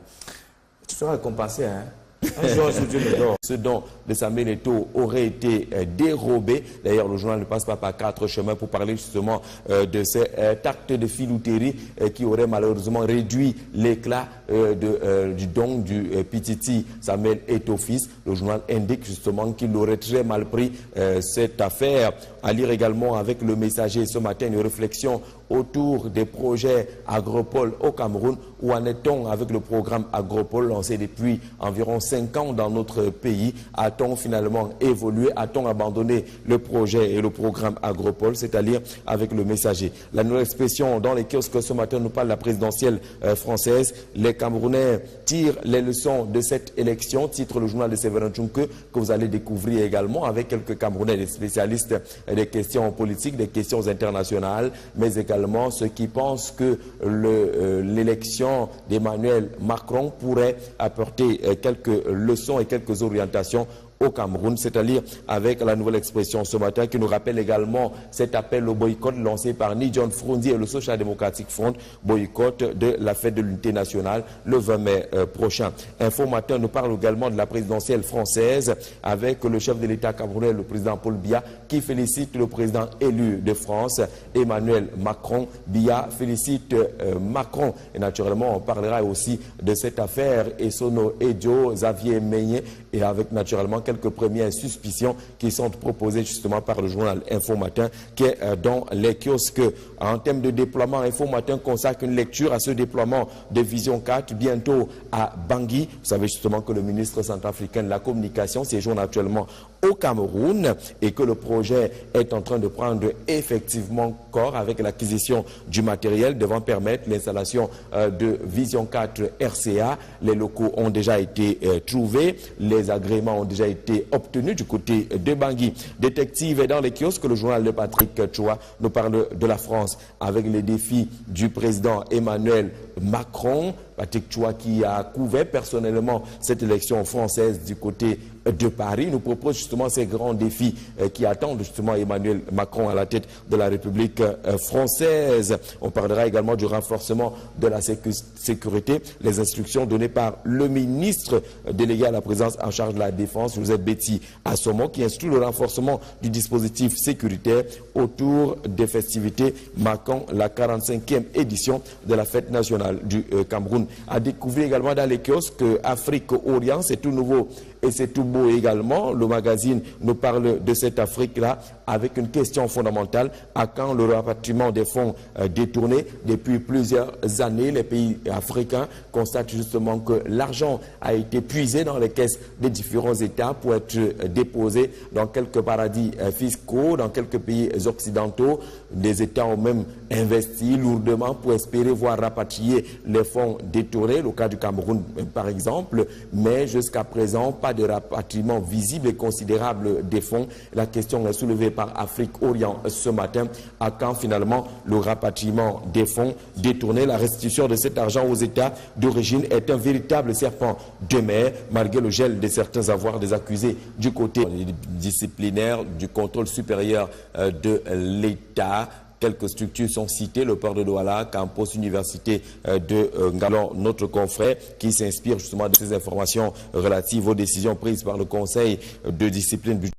Tu seras récompensé, hein? Ce don de Samuel Eto'o aurait été dérobé. D'ailleurs, le journal ne passe pas par 4 chemins pour parler justement de cet acte de filouterie qui aurait malheureusement réduit l'éclat du don du Pititi Samuel Eto'o fils. Le journal indique justement qu'il aurait très mal pris cette affaire. À lire également avec le Messager ce matin une réflexion autour des projets Agropole au Cameroun. Où en est-on avec le programme Agropole lancé depuis environ 5 ans dans notre pays? A-t-on finalement évolué? A-t-on abandonné le projet et le programme Agropole? C'est-à-dire avec le Messager. La nouvelle expression dans les kiosques ce matin nous parle de la présidentielle française. Les Camerounais tirent les leçons de cette élection. Titre le journal de Séverin Tchouke que vous allez découvrir également avec quelques Camerounais, des spécialistes des questions politiques, des questions internationales, mais également ceux qui pensent que l'élection d'Emmanuel Macron pourrait apporter quelques leçons et quelques orientations au Cameroun, c'est-à-dire avec la nouvelle expression ce matin qui nous rappelle également cet appel au boycott lancé par Ni John Frondi et le Social Democratic Front, boycott de la fête de l'unité nationale le 20 mai prochain. Info Matin nous parle également de la présidentielle française avec le chef de l'État camerounais, le président Paul Biya, qui félicite le président élu de France, Emmanuel Macron. Biya félicite Macron et naturellement on parlera aussi de cette affaire Essono Edjo, Xavier Meignet et avec naturellement quelques premières suspicions qui sont proposées justement par le journal Info Matin qui est dans les kiosques. En termes de déploiement, Info Matin consacre une lecture à ce déploiement de Vision 4 bientôt à Bangui. Vous savez justement que le ministre centrafricain de la communication séjourne actuellement au Cameroun et que le projet est en train de prendre effectivement corps avec l'acquisition du matériel devant permettre l'installation de Vision 4 RCA. Les locaux ont déjà été trouvés, les agréments ont déjà été obtenus du côté de Bangui. Détective est dans les kiosques, le journal de Patrick Choua nous parle de la France avec les défis du président Emmanuel Macron. Patrick Choua qui a couvert personnellement cette élection française du côté de Paris nous propose justement ces grands défis qui attendent justement Emmanuel Macron à la tête de la République française. On parlera également du renforcement de la sécurité, les instructions données par le ministre délégué à la présidence en charge de la défense, Joseph Betty Assomo, qui instruit le renforcement du dispositif sécuritaire autour des festivités marquant la 45e édition de la fête nationale du Cameroun. À découvrir également dans les kiosques Afrique-Orient, c'est tout nouveau et c'est tout beau également. Le magazine nous parle de cette Afrique-là avec une question fondamentale. À quand le rapatriement des fonds détournés? Depuis plusieurs années, les pays africains constatent justement que l'argent a été puisé dans les caisses des différents États pour être déposé dans quelques paradis fiscaux, dans quelques pays occidentaux. Des États ont même investi lourdement pour espérer voir rapatrier les fonds détournés, le cas du Cameroun par exemple, mais jusqu'à présent, pas de rapatriement visible et considérable des fonds. La question est soulevée par Afrique-Orient ce matin. À quand finalement le rapatriement des fonds détournés? La restitution de cet argent aux États d'origine est un véritable serpent de mer, malgré le gel de certains avoirs des accusés du côté disciplinaire du contrôle supérieur de l'État. Quelques structures sont citées, le port de Douala, campus université de Ngalon, notre confrère, qui s'inspire justement de ces informations relatives aux décisions prises par le Conseil de discipline budgétaire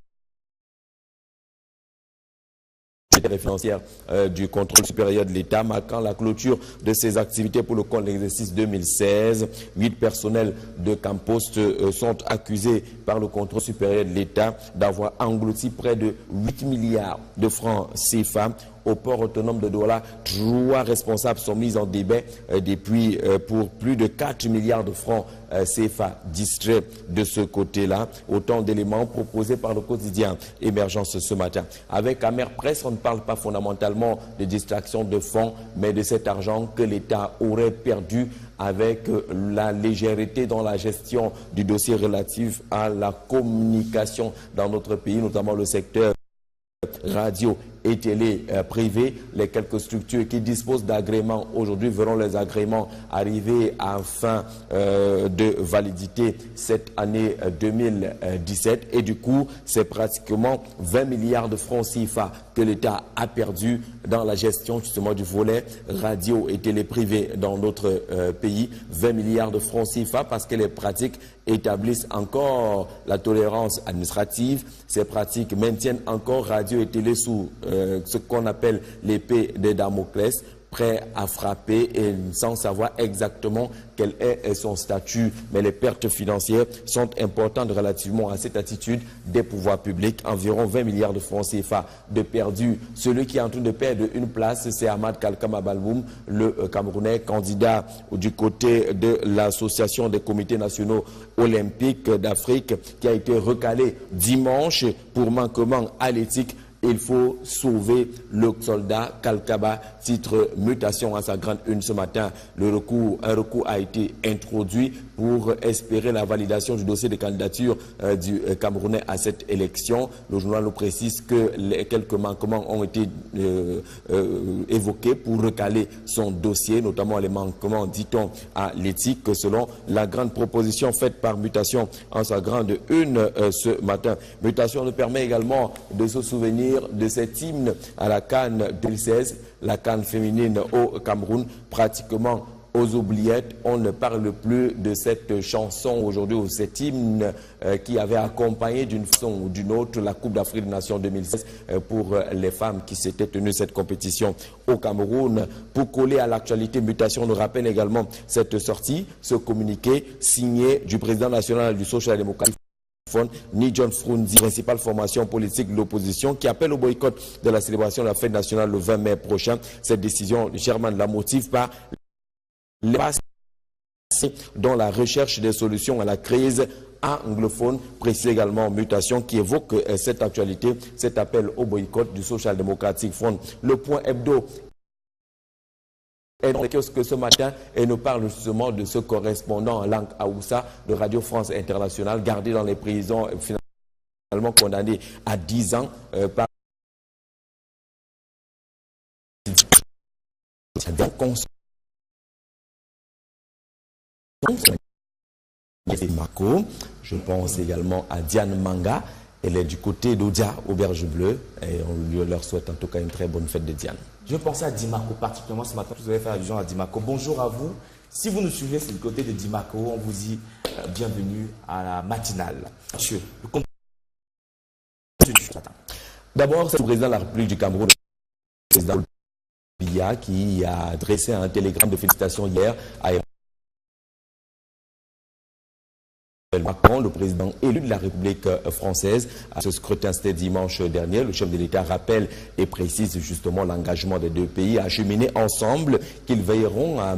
financière du contrôle supérieur de l'État, marquant la clôture de ses activités pour le compte de l'exercice 2016. 8 personnels de Campost sont accusés par le contrôle supérieur de l'État d'avoir englouti près de 8 milliards de francs CFA. Au port autonome de Douala, 3 responsables sont mis en débat depuis pour plus de 4 milliards de francs CFA distraits de ce côté-là. Autant d'éléments proposés par le quotidien Émergence ce matin. Avec Amer Presse, on ne parle pas fondamentalement de distraction de fonds, mais de cet argent que l'État aurait perdu avec la légèreté dans la gestion du dossier relatif à la communication dans notre pays, notamment le secteur radio et télé privées. Les quelques structures qui disposent d'agréments aujourd'hui verront les agréments arriver à fin de validité cette année 2017. Et du coup, c'est pratiquement 20 milliards de francs CFA que l'État a perdu dans la gestion justement du volet radio et télé privé dans notre pays. 20 milliards de francs CFA parce que les pratiques établissent encore la tolérance administrative. Ces pratiques maintiennent encore radio et télé sous ce qu'on appelle l'épée de Damoclès, prêt à frapper et sans savoir exactement quel est son statut. Mais les pertes financières sont importantes relativement à cette attitude des pouvoirs publics. Environ 20 milliards de francs CFA de perdus. Celui qui est en train de perdre une place, c'est Ahmad Kalkama Balboum, le Camerounais candidat du côté de l'Association des comités nationaux olympiques d'Afrique, qui a été recalé dimanche pour manquement à l'éthique. Il faut sauver le soldat Kalkaba, titre mutation à sa grande une ce matin. Un recours a été introduit pour espérer la validation du dossier de candidature du Camerounais à cette élection. Le journal nous précise que quelques manquements ont été évoqués pour recaler son dossier, notamment les manquements, dit-on, à l'éthique, selon la grande proposition faite par Mutation en sa grande une ce matin. Mutation nous permet également de se souvenir de cet hymne à la CAN 2016, la CAN féminine au Cameroun, pratiquement aux oubliettes. On ne parle plus de cette chanson aujourd'hui, ou cet hymne qui avait accompagné d'une façon ou d'une autre la Coupe d'Afrique des Nations 2016 pour les femmes qui s'étaient tenues cette compétition au Cameroun. Pour coller à l'actualité, Mutation nous rappelle également cette sortie, ce communiqué signé du président national du Social Démocratique, ni John Frunzi, principale formation politique de l'opposition, qui appelle au boycott de la célébration de la fête nationale le 20 mai prochain. Cette décision, Germain la motive par les passes dans la recherche des solutions à la crise anglophone. Précise également Mutation qui évoque cette actualité, cet appel au boycott du Social Democratic Front. Le point hebdo est dans les kiosques ce matin et nous parle justement de ce correspondant en langue Haoussa de Radio France Internationale, gardé dans les prisons, finalement condamné à 10 ans par Marco. Je pense également à Diane Manga. Elle est du côté d'Odia, Auberge Bleue, et on leur souhaite en tout cas une très bonne fête de Diane. Je pensais à Dimako particulièrement ce matin. Vous allez faire allusion à Dimako. Bonjour à vous. Si vous nous suivez, c'est du côté de Dimako. On vous dit bienvenue à la matinale. Monsieur, le compte. D'abord, c'est le président de la République du Cameroun, le président Biya, qui a adressé un télégramme de félicitations hier à Macron, le président élu de la République française. À ce scrutin, c'était dimanche dernier. Le chef de l'État rappelle et précise justement l'engagement des deux pays à cheminer ensemble, qu'ils veilleront à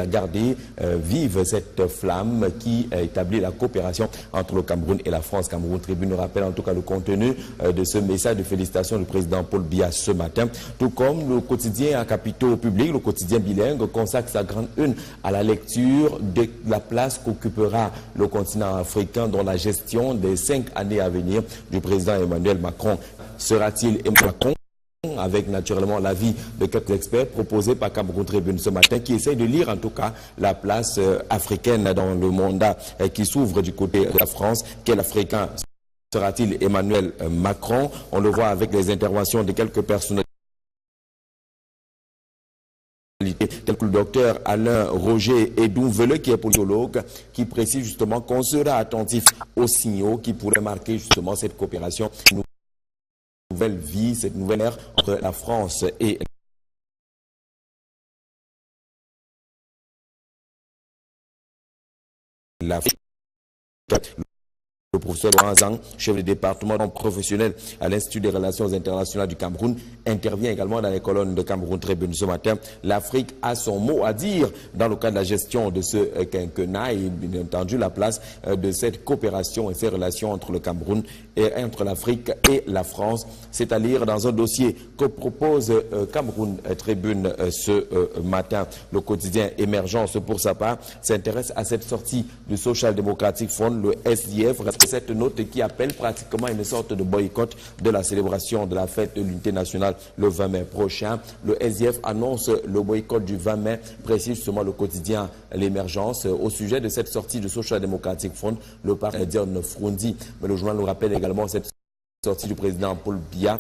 garder vive cette flamme qui établit la coopération entre le Cameroun et la France. Cameroun Tribune rappelle en tout cas le contenu de ce message de félicitations du président Paul Biya ce matin. Tout comme le quotidien à capitaux publics, le quotidien bilingue consacre sa grande une à la lecture de la place qu'occupera le continent africain dans la gestion des 5 années à venir du président Emmanuel Macron. Sera-t-il Macron, avec naturellement l'avis de quelques experts proposés par Cameroun Tribune ce matin, qui essaye de lire en tout cas la place africaine dans le mandat qui s'ouvre du côté de la France. Quel Africain sera-t-il Emmanuel Macron? On le voit avec les interventions de quelques personnalités, tel que le docteur Alain Roger Edouveleux, qui est politologue, qui précise justement qu'on sera attentif aux signaux qui pourraient marquer justement cette coopération, une nouvelle vie, cette nouvelle ère entre la France et l'Afrique. Le professeur Loanzang, chef de département professionnel à l'Institut des relations internationales du Cameroun, intervient également dans les colonnes de Cameroun Tribune ce matin. L'Afrique a son mot à dire dans le cadre de la gestion de ce quinquennat et bien entendu la place de cette coopération et ces relations entre le Cameroun entre l'Afrique et la France. C'est à lire dans un dossier que propose Cameroun Tribune ce matin. Le quotidien Émergence, pour sa part, s'intéresse à cette sortie du Social Democratic Front, le SDF, cette note qui appelle pratiquement une sorte de boycott de la célébration de la fête de l'unité nationale le 20 mai prochain. Le SDF annonce le boycott du 20 mai, précise justement le quotidien L'Émergence. Au sujet de cette sortie du Social Democratic Front, le parti Dion Frondi, mais le journal nous rappelle également cette sortie du président Paul Biya.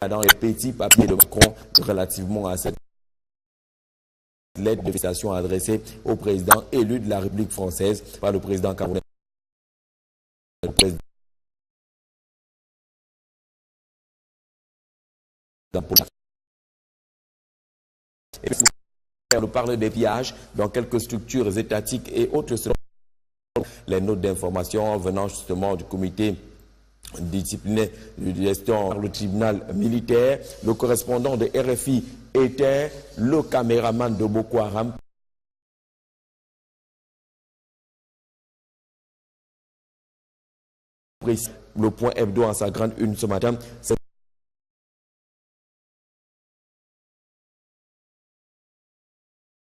Dans les petits papiers de Macron relativement à cette lettre de félicitation adressée au président élu de la République française par le président camerounais. On nous parle des pillages dans quelques structures étatiques et autres. Les notes d'information venant justement du comité disciplinaire de gestion par le tribunal militaire. Le correspondant de RFI était le caméraman de Boko Haram. Le point hebdo en sa grande une ce matin.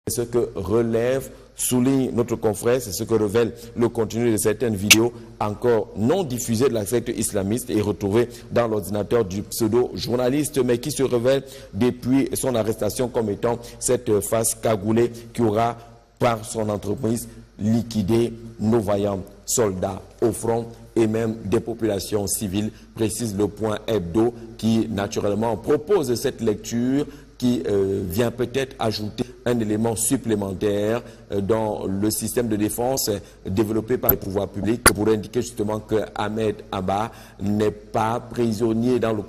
Ce que relève, souligne notre confrère, c'est ce que révèle le contenu de certaines vidéos encore non diffusées de la secte islamiste et retrouvées dans l'ordinateur du pseudo-journaliste, mais qui se révèle depuis son arrestation comme étant cette face cagoulée qui aura, par son entreprise, liquidé nos vaillants soldats au front et même des populations civiles, précise le point hebdo qui naturellement propose cette lecture qui vient peut-être ajouter un élément supplémentaire dans le système de défense développé par les pouvoirs publics pour indiquer justement que Ahmed Abba n'est pas prisonnier dans le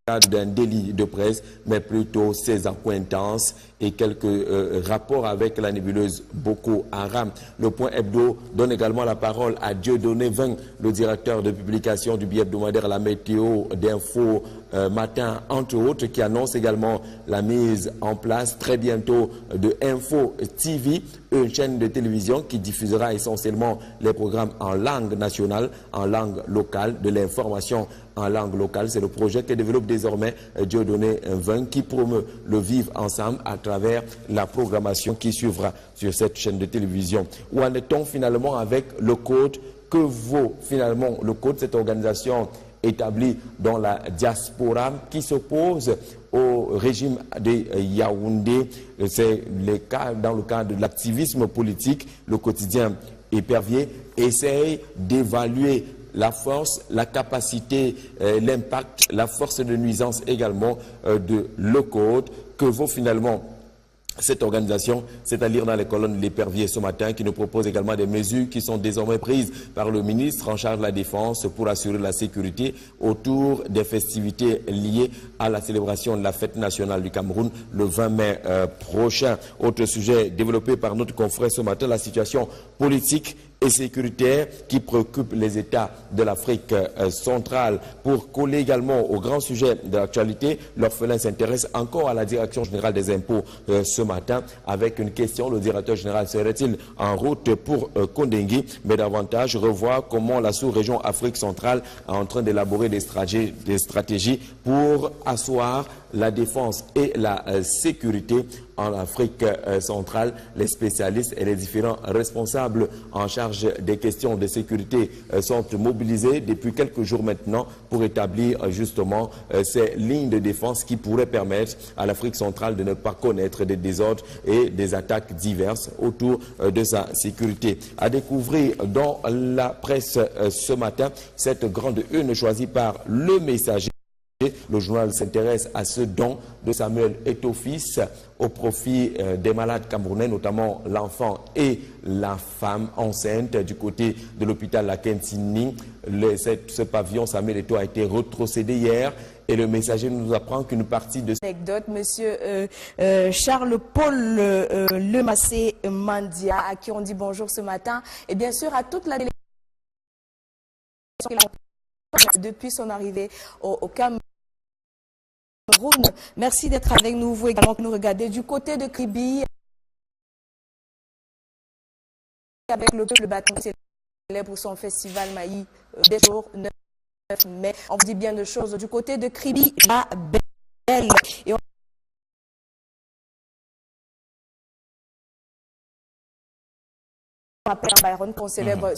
cadre d'un délit de presse, mais plutôt ses accointances et quelques rapports avec la nébuleuse Boko Haram. Le point hebdo donne également la parole à Dieudonné Veng, le directeur de publication du billet hebdomadaire La Météo d'Info Matin, entre autres, qui annonce également la mise en place très bientôt de Info TV, une chaîne de télévision qui diffusera essentiellement les programmes en langue nationale, en langue locale, de l'information en langue locale. C'est le projet que développe désormais Dieudonné Veng, qui promeut le vivre ensemble à travers la programmation qui suivra sur cette chaîne de télévision. Où en est-on finalement avec le code? Que vaut finalement le code, cette organisation établie dans la diaspora qui s'oppose au régime de Yaoundé? C'est le cas, dans le cadre de l'activisme politique. Le quotidien Épervier essaye d'évaluer la force, la capacité, l'impact, la force de nuisance également de le code. Que vaut finalement cette organisation? C'est à lire dans les colonnes de l'Épervier ce matin, qui nous propose également des mesures qui sont désormais prises par le ministre en charge de la Défense pour assurer la sécurité autour des festivités liées à la célébration de la fête nationale du Cameroun le 20 mai prochain. Autre sujet développé par notre confrère ce matin, la situation politique et sécuritaire qui préoccupe les États de l'Afrique centrale. Pour coller également au grand sujet de l'actualité, l'orphelin s'intéresse encore à la direction générale des impôts ce matin avec une question: le directeur général serait-il en route pour Kondengui? Mais davantage revoir comment la sous-région Afrique centrale est en train d'élaborer des stratégies pour asseoir la défense et la sécurité en Afrique centrale. Les spécialistes et les différents responsables en charge des questions de sécurité sont mobilisés depuis quelques jours maintenant pour établir justement ces lignes de défense qui pourraient permettre à l'Afrique centrale de ne pas connaître des désordres et des attaques diverses autour de sa sécurité. À découvrir dans la presse ce matin, cette grande une choisie par Le Messager. Le journal s'intéresse à ce don de Samuel Eto'o-Fils au profit des malades camerounais, notamment l'enfant et la femme enceinte du côté de l'hôpital La Kentini. Ce pavillon Samuel Eto'o a été retrocédé hier. Et Le Messager nous apprend qu'une partie de... Anecdote, monsieur Charles-Paul Lemassé Mandia, à qui on dit bonjour ce matin, et bien sûr à toute la délégation depuis son arrivée au Cameroun. Merci d'être avec nous, vous également, nous regardez du côté de Kribi, avec le bâton célèbre pour son festival Maï, des jours 9 mai. On vous dit bien de choses du côté de Kribi, la belle. Et on rappelle à Byron qu'on célèbre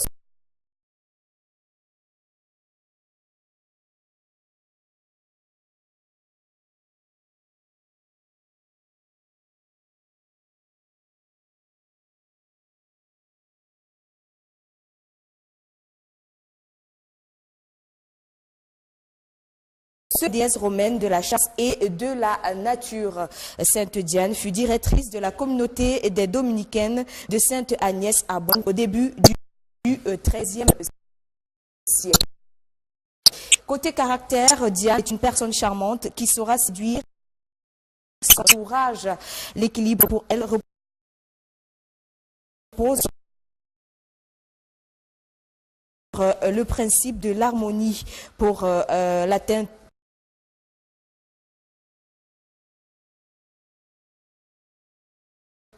ce dièse romaine de la chasse et de la nature. Sainte Diane fut directrice de la communauté des dominicaines de Sainte Agnès à Bonne au début du XIIIe siècle. Côté caractère, Diane est une personne charmante qui saura séduire son courage. L'équilibre pour elle repose sur le principe de l'harmonie pour l'atteinte.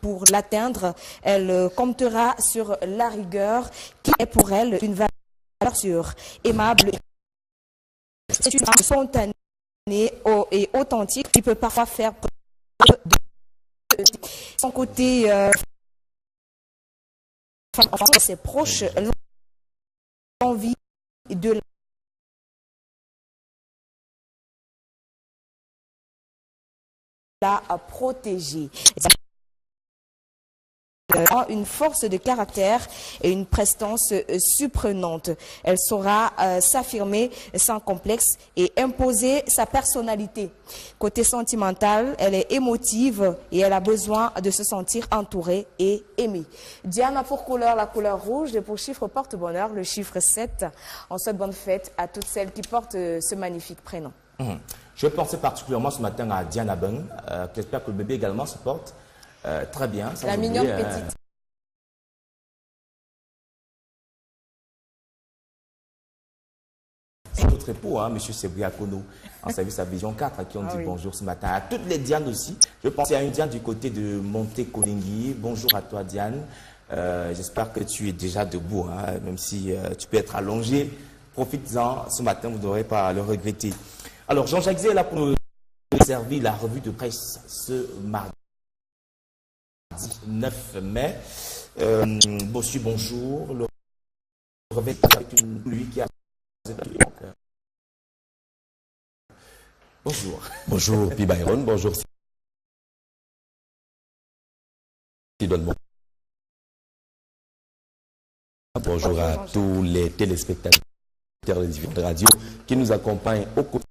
Pour l'atteindre, elle comptera sur la rigueur qui est pour elle une valeur sûre, aimable, c'est une femme spontanée et authentique qui peut parfois faire preuve de son côté ses proches l'envie de la protéger. Une force de caractère et une prestance surprenante. Elle saura s'affirmer sans complexe et imposer sa personnalité. Côté sentimental, elle est émotive et elle a besoin de se sentir entourée et aimée. Diane a pour couleur la couleur rouge et pour chiffre porte-bonheur le chiffre 7. On souhaite bonne fête à toutes celles qui portent ce magnifique prénom. Je pensais particulièrement ce matin à Diane Abeng. J'espère que le bébé également se porte très bien. La mignonne petite. C'est notre époux, hein, M. Sebria Kono, en service à Vision 4, à qui on dit bonjour ce matin. À toutes les Dianes aussi. Je pensais à une Diane du côté de Monté-Kolingui. Bonjour à toi, Diane. J'espère que tu es déjà debout, hein, même si tu peux être allongé. Profites-en ce matin, vous n'aurez pas à le regretter. Alors, Jean-Jacques Zé est là pour nous servir la revue de presse ce mardi 9 mai. Bossu, bonjour. Le revêt avec une pluie qui a... Bonjour. Bonjour, Pi Byron. Bonjour. Bonjour à tous les téléspectateurs des différentes radios qui nous accompagnent au quotidien.